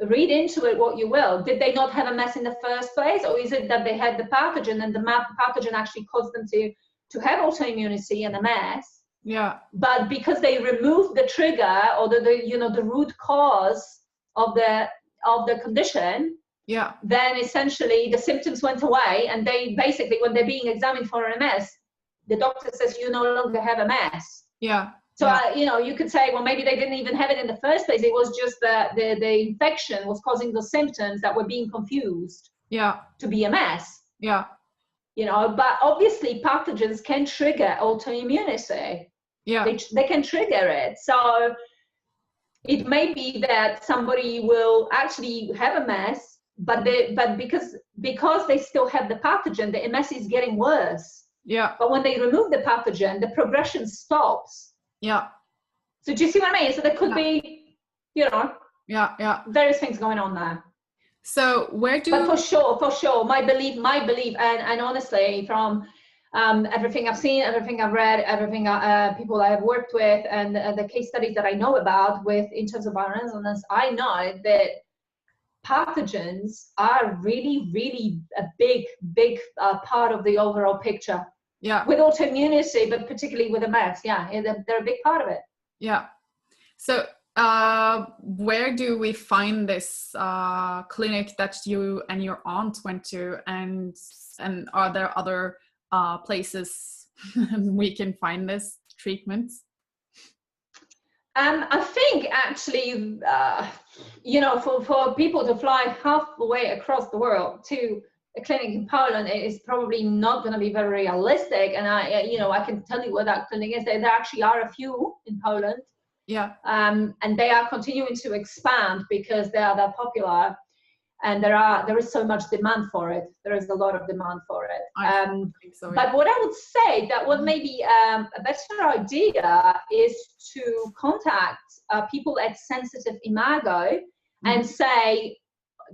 read into it what you will. Did they not have MS in the first place, or is it that they had the pathogen and the pathogen actually caused them to have autoimmunity and MS? But because they removed the trigger, or the root cause of the condition, then essentially the symptoms went away, and they basically, when they're being examined for MS, the doctor says you no longer have MS. So, you could say, well, maybe they didn't even have it in the first place. It was just that the infection was causing the symptoms that were being confused to be MS. But obviously pathogens can trigger autoimmunity. They can trigger it. So it may be that somebody will actually have MS, but because they still have the pathogen, the MS is getting worse. But when they remove the pathogen, the progression stops. So do you see what I mean? So there could be, various things going on there. So where do? But for sure, my belief, and honestly, from everything I've seen, everything I've read, everything people I have worked with, and the case studies that I know about in terms of bioresonance, I know that pathogens are really, really a big part of the overall picture. Yeah. With autoimmunity, but particularly with MS. Yeah, they're a big part of it. Yeah. So where do we find this clinic that you and your aunt went to, and are there other places we can find this treatment? I think actually, for people to fly halfway across the world to a clinic in Poland, it is probably not going to be very realistic. And I can tell you where that clinic is. There actually are a few in Poland. Yeah. And they are continuing to expand because they are that popular, and there is so much demand for it. There is a lot of demand for it. I think so, yeah. But what I would say that what may be a better idea is to contact people at Sensitive Imago and say,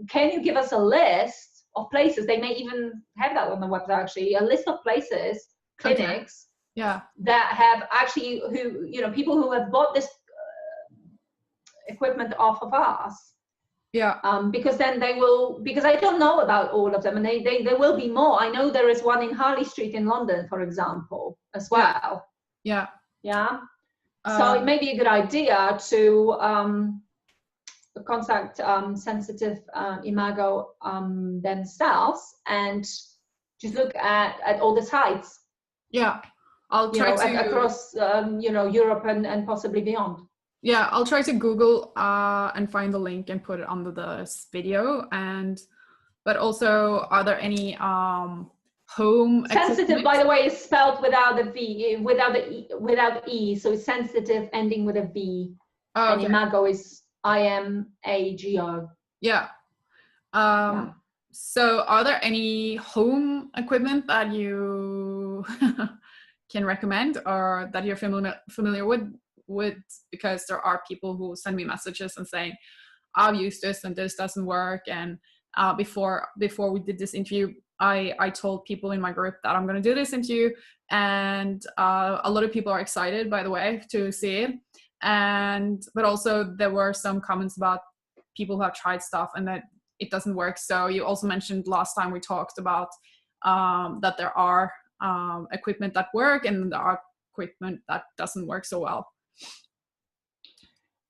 can you give us a list of places? They may even have that on the website, actually, a list of places, clinics, that have actually, people who have bought this equipment off of us. Yeah. Because then they will, because I don't know about all of them, and there will be more. I know there is one in Harley Street in London, for example, as well. Yeah. Yeah. So it may be a good idea to contact Sensitive Imago themselves and just look at all the sites. Yeah. I'll try to across Europe and possibly beyond. Yeah, I'll try to Google and find the link and put it under this video. But also, are there any home Sensitive, by the way, is spelled without the V, without E, so it's sensitive ending with a V. Oh, okay. And Imago is IMAGO. Yeah. So, are there any home equipment that you can recommend or that you're familiar with, because there are people who send me messages and saying, I've used this and this doesn't work, and before we did this interview, I told people in my group that I'm going to do this interview, and a lot of people are excited, by the way, to see it, but also there were some comments about people who have tried stuff and that it doesn't work. So you also mentioned last time we talked about that there are equipment that work and there are equipment that doesn't work so well.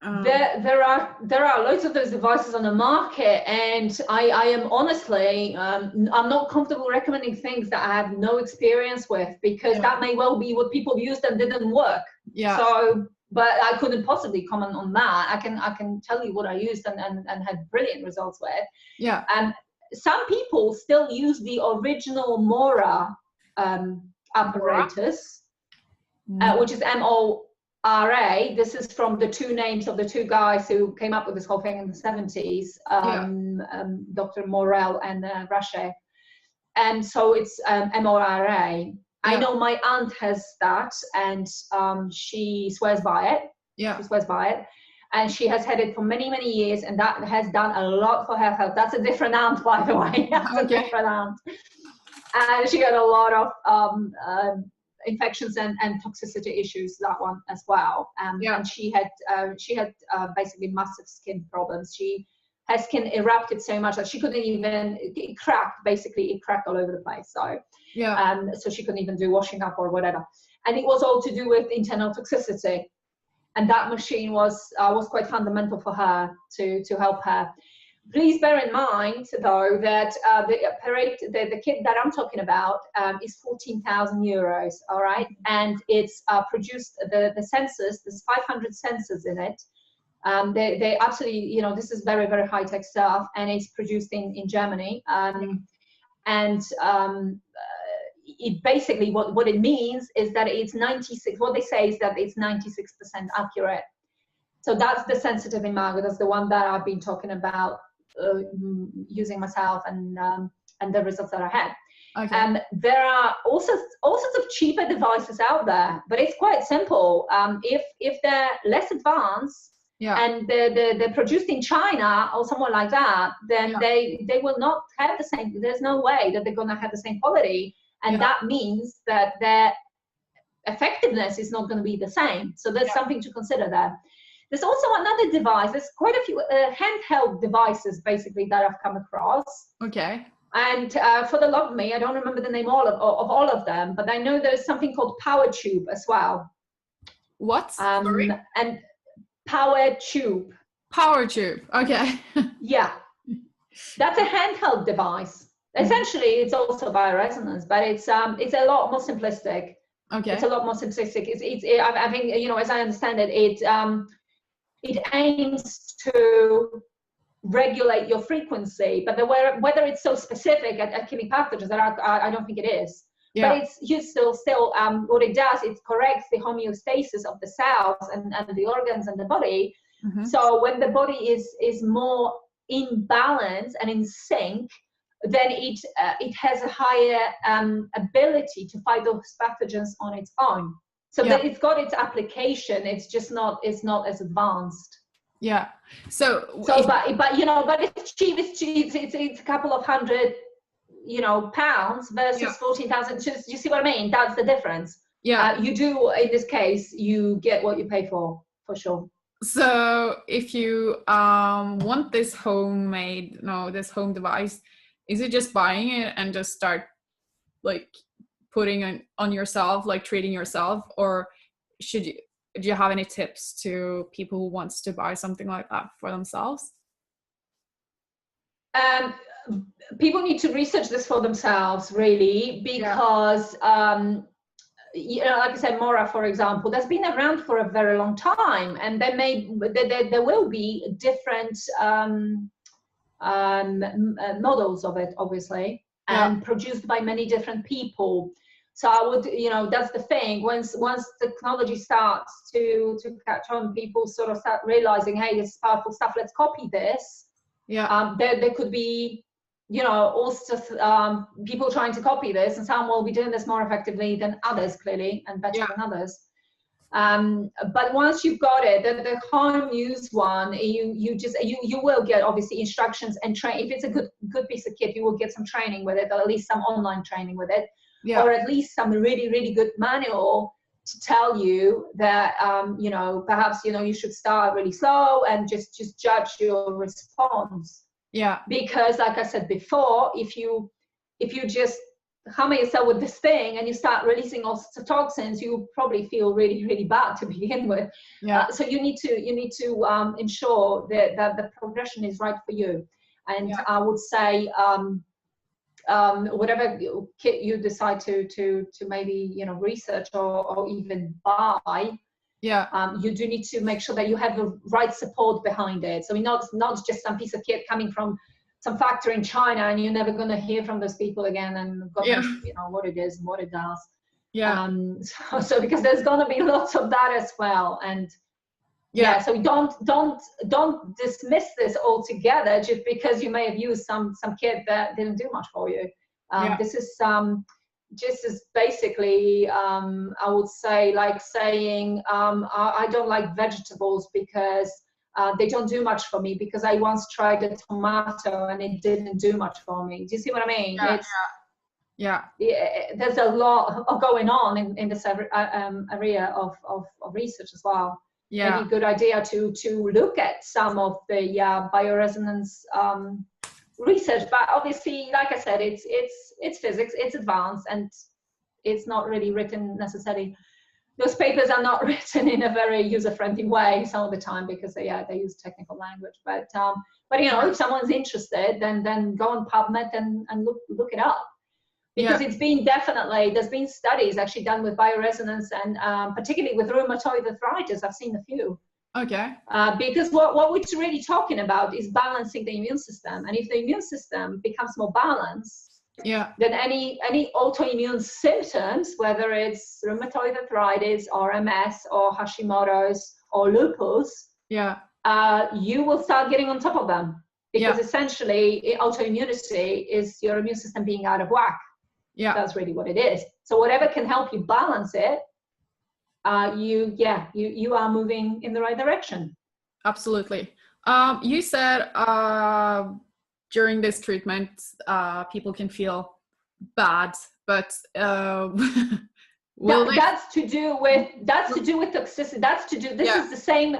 There are loads of those devices on the market, and I am honestly I'm not comfortable recommending things that I have no experience with, because that may well be what people used and didn't work. Yeah. So, but I couldn't possibly comment on that. I can tell you what I used and had brilliant results with. Yeah. And some people still use the original Mora apparatus, which is MORA. This is from the two names of the two guys who came up with this whole thing in the 70s, Dr. Morel and Rache. And so it's MORA. Yeah. I know my aunt has that, and she swears by it. Yeah. She swears by it. And she has had it for many, many years, and that has done a lot for her health. That's a different aunt, by the way. That's a different aunt. And she had a lot of infections and toxicity issues, that one as well. And she had basically massive skin problems. Her skin erupted so much that she couldn't even, it cracked all over the place. So so she couldn't even do washing up or whatever. And it was all to do with internal toxicity. And that machine was quite fundamental for her to help her. Please bear in mind, though, that the kit that I'm talking about is 14,000 euros, all right? And it's produced, the sensors, there's 500 sensors in it. They absolutely, this is very, very high-tech stuff, and it's produced in Germany. It basically, what it means is that it's 96, what they say is that it's 96% accurate. So that's the Sensitive Imago. That's the one that I've been talking about using myself, and the results that I had. Okay. There are all sorts of cheaper devices out there, but it's quite simple. If they're less advanced, and they're produced in China or somewhere like that, then they will not have the same. There's no way that they're going to have the same quality, and that means that their effectiveness is not going to be the same. So there's something to consider there. There's also another device. There's quite a few handheld devices, basically, that I've come across. Okay. And for the love of me, I don't remember the name of all of them, but I know there's something called Power Tube as well. What? Sorry? And Power Tube. Power Tube. Okay. Yeah. That's a handheld device. Essentially, it's also bioresonance, but it's a lot more simplistic. Okay. It's a lot more simplistic. I think, you know, as I understand it, it aims to regulate your frequency, but whether it's so specific at killing pathogens, I don't think it is. Yeah. But it's still what it does, it corrects the homeostasis of the cells and the organs and the body. Mm-hmm. So when the body is more in balance and in sync, then it has a higher ability to fight those pathogens on its own. So that it's got its application. It's just not as advanced. Yeah. But you know, but it's cheap. It's a couple of hundred, you know, pounds versus 14,000. You see what I mean? That's the difference. Yeah. You do, in this case, you get what you pay for sure. So if you want this home device, is it just buying it and just start like putting it on yourself, like treating yourself, or do you have any tips to people who wants to buy something like that for themselves? People need to research this for themselves, really, because you know, like I said, Mora, for example, that's been around for a very long time, and there will be different models of it, obviously, and produced by many different people. So I would, you know, that's the thing. Once technology starts to catch on, people sort of start realizing, hey, this is powerful stuff. Let's copy this. Yeah. There could be, you know, also people trying to copy this, and some will be doing this more effectively than others, clearly, and better than others. But once you've got it, the home use one, you will get obviously instructions and train. If it's a good piece of kit, you will get some training with it, or at least some online training with it. Yeah. Or at least some really, really good manual to tell you that, you know, perhaps, you know, you should start really slow and just judge your response. Yeah. Because like I said before, if you just hammer yourself with this thing and you start releasing all sorts of toxins, you probably feel really, really bad to begin with. Yeah. So you need to ensure that the progression is right for you. And I would say, whatever kit you decide to maybe, you know, research or even buy, you do need to make sure that you have the right support behind it. So not just some piece of kit coming from some factory in China and you're never going to hear from those people again, and God knows, you know, what it is and what it does. Yeah. So because there's going to be lots of that as well. And so don't dismiss this altogether just because you may have used some kit that didn't do much for you. This is just as basically, I would say, like saying I don't like vegetables because they don't do much for me, because I once tried a tomato and it didn't do much for me. Do you see what I mean? There's a lot going on in this area of research as well. Yeah. Maybe a good idea to look at some of the bioresonance research, but obviously, like I said, it's physics, it's advanced, and it's not really written necessarily. Those papers are not written in a very user-friendly way some of the time because they use technical language. But you know, if someone's interested, then go on PubMed and look it up. Because it's been there's been studies actually done with bioresonance and particularly with rheumatoid arthritis. I've seen a few. Okay. Because what we're really talking about is balancing the immune system. And if the immune system becomes more balanced, then any autoimmune symptoms, whether it's rheumatoid arthritis or MS or Hashimoto's or lupus, you will start getting on top of them. Because essentially autoimmunity is your immune system being out of whack. Yeah, that's really what it is. So whatever can help you balance it, you are moving in the right direction. Absolutely. You said during this treatment, people can feel bad, but that's to do with toxicity. This is the same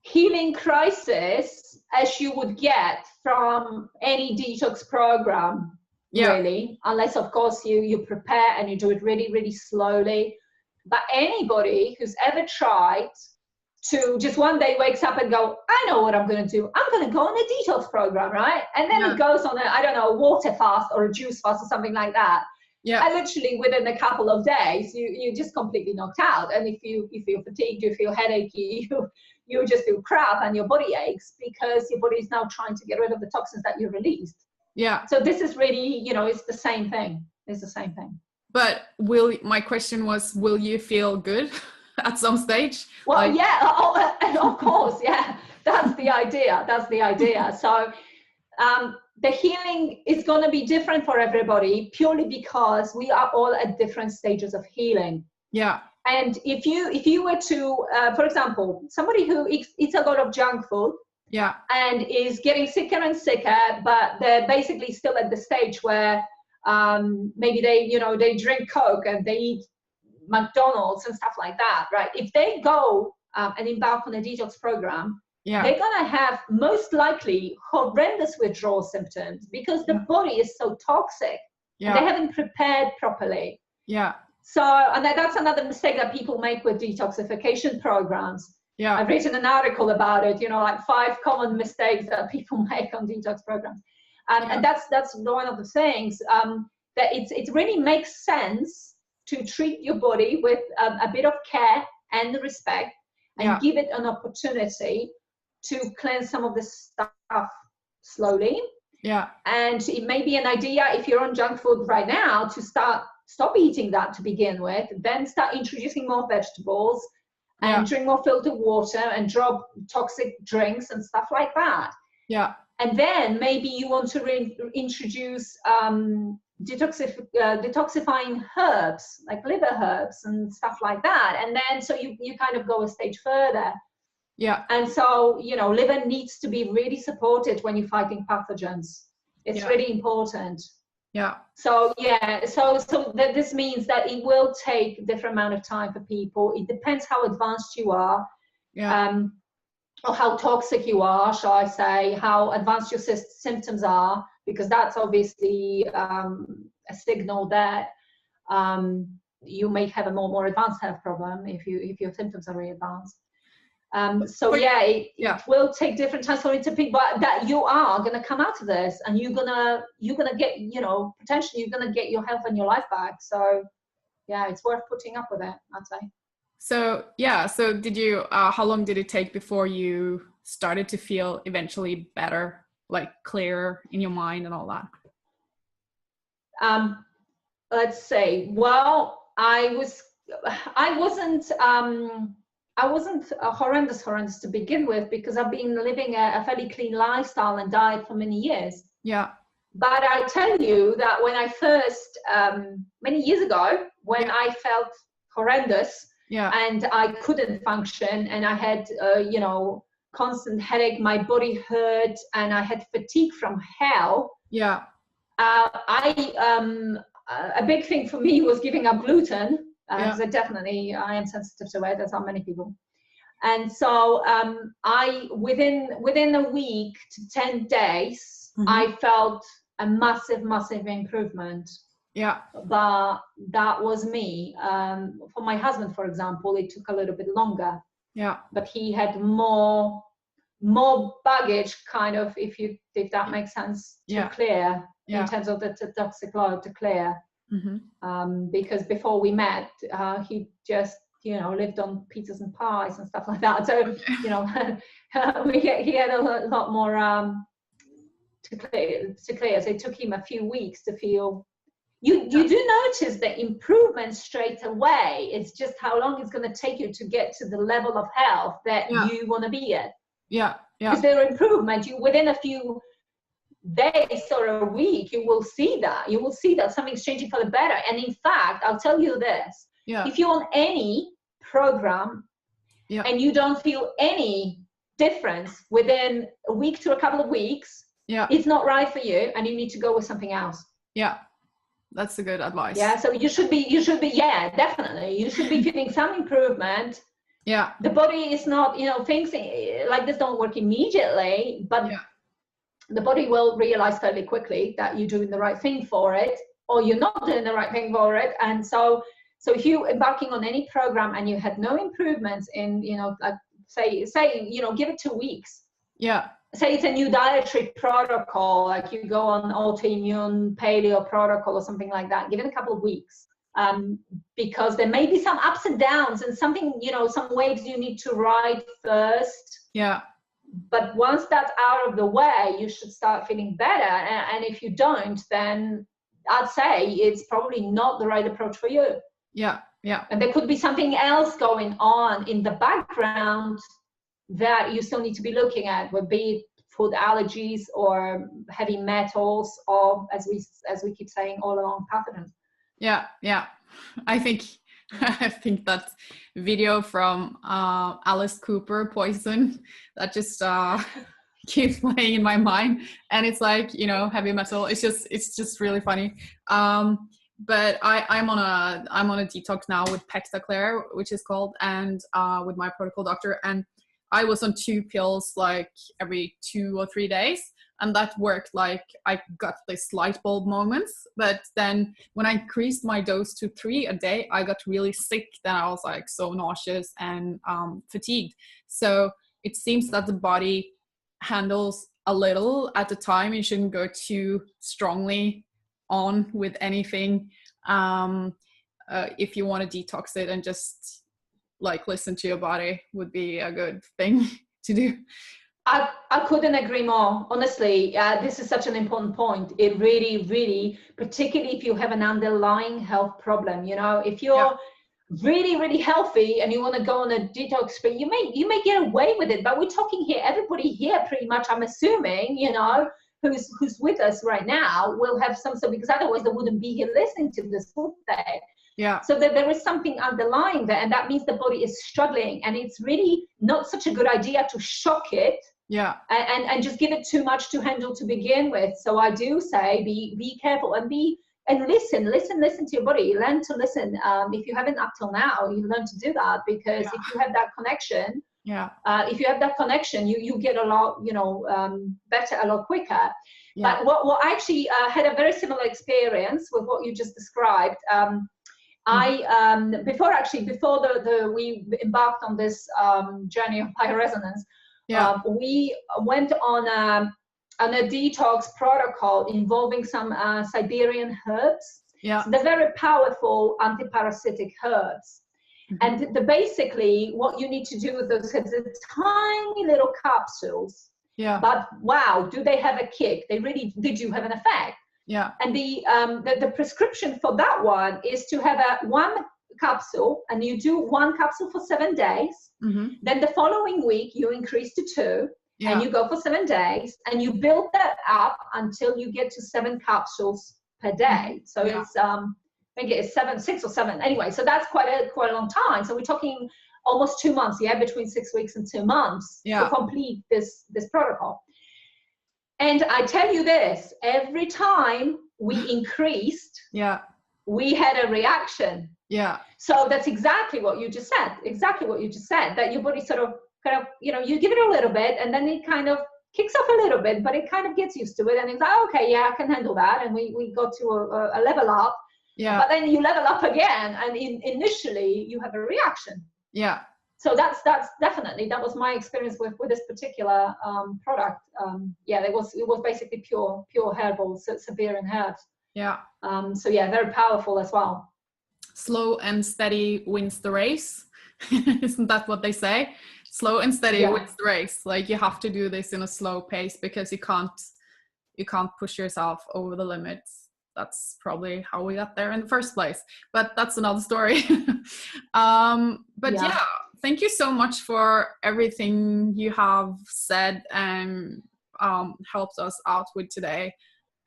healing crisis as you would get from any detox program. really, unless of course you prepare and you do it really, really slowly. But anybody who's ever tried to just one day wakes up and go, I know what I'm going to do. I'm going to go on a detox program, right? And then it goes on a, I don't know, a water fast or a juice fast or something like that. Yeah. And literally within a couple of days, you're just completely knocked out. And if you feel fatigued, you feel headachy, you just feel crap and your body aches because your body is now trying to get rid of the toxins that you released. Yeah. So this is really, it's the same thing. It's the same thing. But my question was, will you feel good at some stage? Well, of course. Yeah. That's the idea. So, the healing is going to be different for everybody purely because we are all at different stages of healing. Yeah. And if you were to, for example, somebody who eats a lot of junk food, and is getting sicker and sicker, but they're basically still at the stage where maybe they drink Coke and they eat McDonald's and stuff like that, right? If they go and embark on a detox program, they're gonna have most likely horrendous withdrawal symptoms because the body is so toxic. And they haven't prepared properly. Yeah. So, and that's another mistake that people make with detoxification programs. Yeah. I've written an article about it, like 5 common mistakes that people make on detox programs. And that's one of the things that it really makes sense to treat your body with a bit of care and respect and give it an opportunity to cleanse some of this stuff slowly. Yeah. And it may be an idea if you're on junk food right now to stop eating that to begin with, then start introducing more vegetables and drink more filtered water and drop toxic drinks and stuff like that. Yeah. And then maybe you want to introduce detoxifying herbs, like liver herbs and stuff like that. And then so you kind of go a stage further. Yeah. And so, liver needs to be really supported when you're fighting pathogens. It's really important. Yeah. So, this means that it will take a different amount of time for people. It depends how advanced you are. Yeah. Or how toxic you are, shall I say, how advanced your symptoms are, because that's obviously a signal that you may have a more advanced health problem if your symptoms are really advanced. It will take different times for it to pick, but that you are going to come out of this and you're gonna get, potentially you're going to get your health and your life back. So it's worth putting up with it, I'd say. So did you, how long did it take before you started to feel eventually better, like clearer in your mind and all that? Let's say, well, I wasn't horrendous to begin with because I've been living a fairly clean lifestyle and diet for many years. Yeah. But I tell you that when I first, many years ago, when I felt horrendous and I couldn't function and I had, constant headache, my body hurt and I had fatigue from hell. Yeah. A big thing for me was giving up gluten. Because I am sensitive to it, as are many people. And so I within a week to 10 days, I felt a massive improvement. Yeah. But that was me. For my husband, for example, it took a little bit longer. Yeah. But he had more baggage, kind of, if that makes sense, to clear in terms of the toxic load to clear. Because before we met, he just lived on pizzas and pies and stuff like that. So he had a lot more to clear. So it took him a few weeks to feel. You do notice the improvement straight away. It's just how long it's going to take you to get to the level of health that you want to be at. Yeah. Because there are improvement. Within a few days or a week, you will see that something's changing for the better. And in fact, I'll tell you this, if you're on any program and you don't feel any difference within a week to a couple of weeks, it's not right for you and you need to go with something else. That's a good advice. So you should be definitely you should be feeling some improvement. The body is not, things like this don't work immediately, but the body will realize fairly quickly that you're doing the right thing for it, or you're not doing the right thing for it. And so if you're embarking on any program and you had no improvements in, you know, like say, you know, give it 2 weeks. Yeah. Say it's a new dietary protocol, like you go on autoimmune paleo protocol or something like that, give it a couple of weeks. Because there may be some ups and downs and something, you know, some waves you need to ride first. Yeah. But once that's out of the way, you should start feeling better. And if you don't, then I'd say it's probably not the right approach for you. Yeah. Yeah. And there could be something else going on in the background that you still need to be looking at, would be food allergies or heavy metals, or as we keep saying all along, pathogens. Yeah. Yeah. I think that video from Alice Cooper, Poison, that just keeps playing in my mind, and it's like, you know, heavy metal. It's just really funny. But I'm on a detox now with Pexaclair, which is called, and with my protocol doctor, and I was on 2 pills like every 2 or 3 days, and that worked. Like I got this light bulb moments, but then when I increased my dose to 3 a day, I got really sick. Then I was like so nauseous and fatigued. So it seems that the body handles a little at the time. You shouldn't go too strongly on with anything if you want to detox it, and just like listen to your body would be a good thing to do. I couldn't agree more. Honestly, this is such an important point. It really, really, particularly if you have an underlying health problem, you know, if you're really, really healthy and you want to go on a detox spree, you may get away with it. But we're talking here, everybody here pretty much, I'm assuming, you know, who's with us right now will have some, because otherwise they wouldn't be here listening to this full day. Yeah. So that there is something underlying there, and that means the body is struggling, and it's really not such a good idea to shock it. Yeah. And just give it too much to handle to begin with. So I do say be careful and listen to your body. Learn to listen. If you haven't up till now, you learn to do that, because if you have that connection, you get a lot, you know, better a lot quicker. But what I actually had a very similar experience with what you just described. Before we embarked on this journey of bioresonance, we went on a detox protocol involving some Siberian herbs. Yeah. So they're very powerful antiparasitic herbs. And basically what you need to do with those herbs is tiny little capsules. Yeah. But wow, do they have a kick? They really do have an effect. Yeah. And the prescription for that one is to have one capsule, and you do 1 capsule for 7 days. Then the following week you increase to 2, and you go for 7 days, and you build that up until you get to 7 capsules per day. So it's I think it's 6 or 7 anyway. So that's quite a long time. So we're talking almost 2 months, between 6 weeks and 2 months to complete this protocol. And I tell you this, every time we increased, we had a reaction. Yeah. So that's exactly what you just said. That your body sort of kind of, you know, you give it a little bit, and then it kind of kicks off a little bit, but it kind of gets used to it, and it's like, okay, I can handle that. And we got to a level up. Yeah. But then you level up again, and initially you have a reaction. Yeah. So that was my experience with this particular product. It was basically pure herbal Siberian herbs. Yeah. Very powerful as well. Slow and steady wins the race. Isn't that what they say? Slow and steady wins the race. Like, you have to do this in a slow pace, because you can't push yourself over the limits. That's probably how we got there in the first place, but that's another story. Thank you so much for everything you have said and helped us out with today,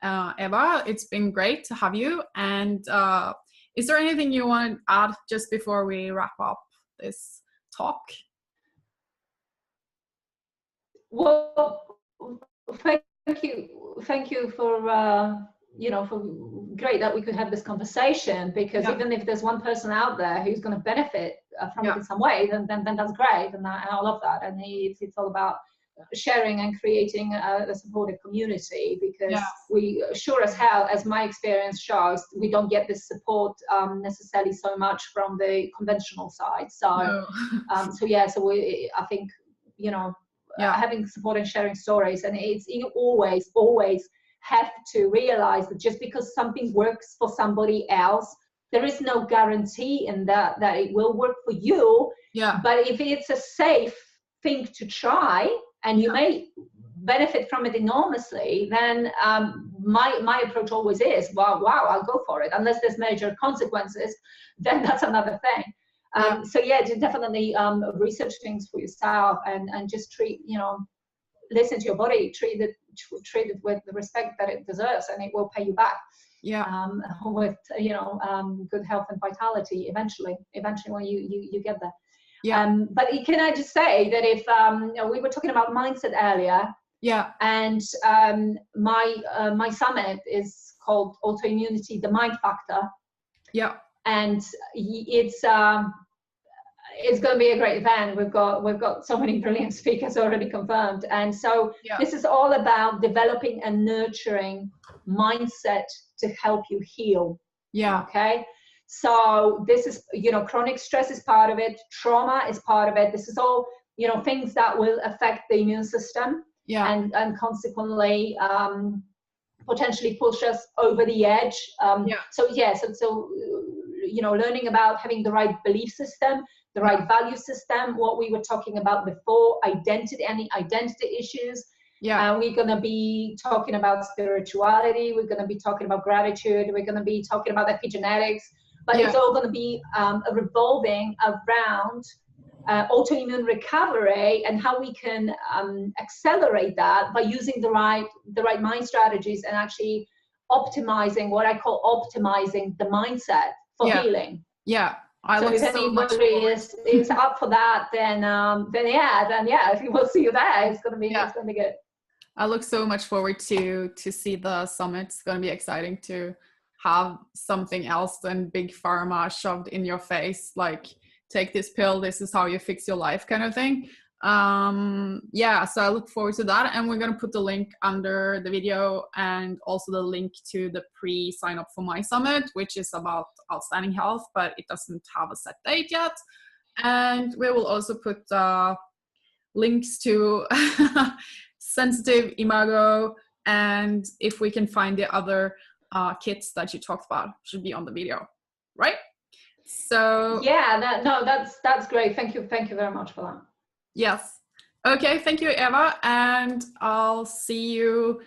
Eva. It's been great to have you. And is there anything you want to add just before we wrap up this talk? Well, thank you for for great that we could have this conversation, because even if there's one person out there who's going to benefit from it in some way, then that's great, and I love that. And it's all about sharing and creating a supportive community, because Yeah. we sure as hell, as my experience shows, we don't get this support necessarily so much from the conventional side. So No. so I think, you know, Yeah. having support and sharing stories, and you always have to realize that just because something works for somebody else, there is no guarantee in that it will work for you. Yeah. But if it's a safe thing to try, and you may benefit from it enormously, then my approach always is, wow, I'll go for it. Unless there's major consequences, then that's another thing. So yeah, definitely research things for yourself, and just treat, you know, listen to your body, treat it with the respect that it deserves, and it will pay you back. With, you know, good health and vitality eventually when you get there. But can I just say that if we were talking about mindset earlier, and my summit is called Autoimmunity: The Mind Factor, and it's going to be a great event. We've got so many brilliant speakers already confirmed, and so this is all about developing and nurturing mindset to help you heal. Okay, so this is, you know, chronic stress is part of it, trauma is part of it. This is all, you know, things that will affect the immune system, and consequently potentially push us over the edge. So you know, learning about having the right belief system, the right value system, what we were talking about before, any identity issues. We're going to be talking about spirituality, we're going to be talking about gratitude, we're going to be talking about epigenetics, but it's all going to be revolving around autoimmune recovery, and how we can accelerate that by using the right mind strategies, and actually optimizing, what I call optimizing the mindset for healing. So if anybody is up for that, then we'll see you there. It's gonna be good. I look so much forward to see the summit. It's gonna be exciting to have something else than big pharma shoved in your face, like, take this pill, this is how you fix your life, kind of thing. So I look forward to that, and we're going to put the link under the video, and also the link to the pre-sign up for my summit, which is about outstanding health, but it doesn't have a set date yet. And we will also put links to sensitive imago, and if we can find the other kits that you talked about, should be on the video, right? So that's great. Thank you very much for that. Yes. Okay, thank you, Eva, and I'll see you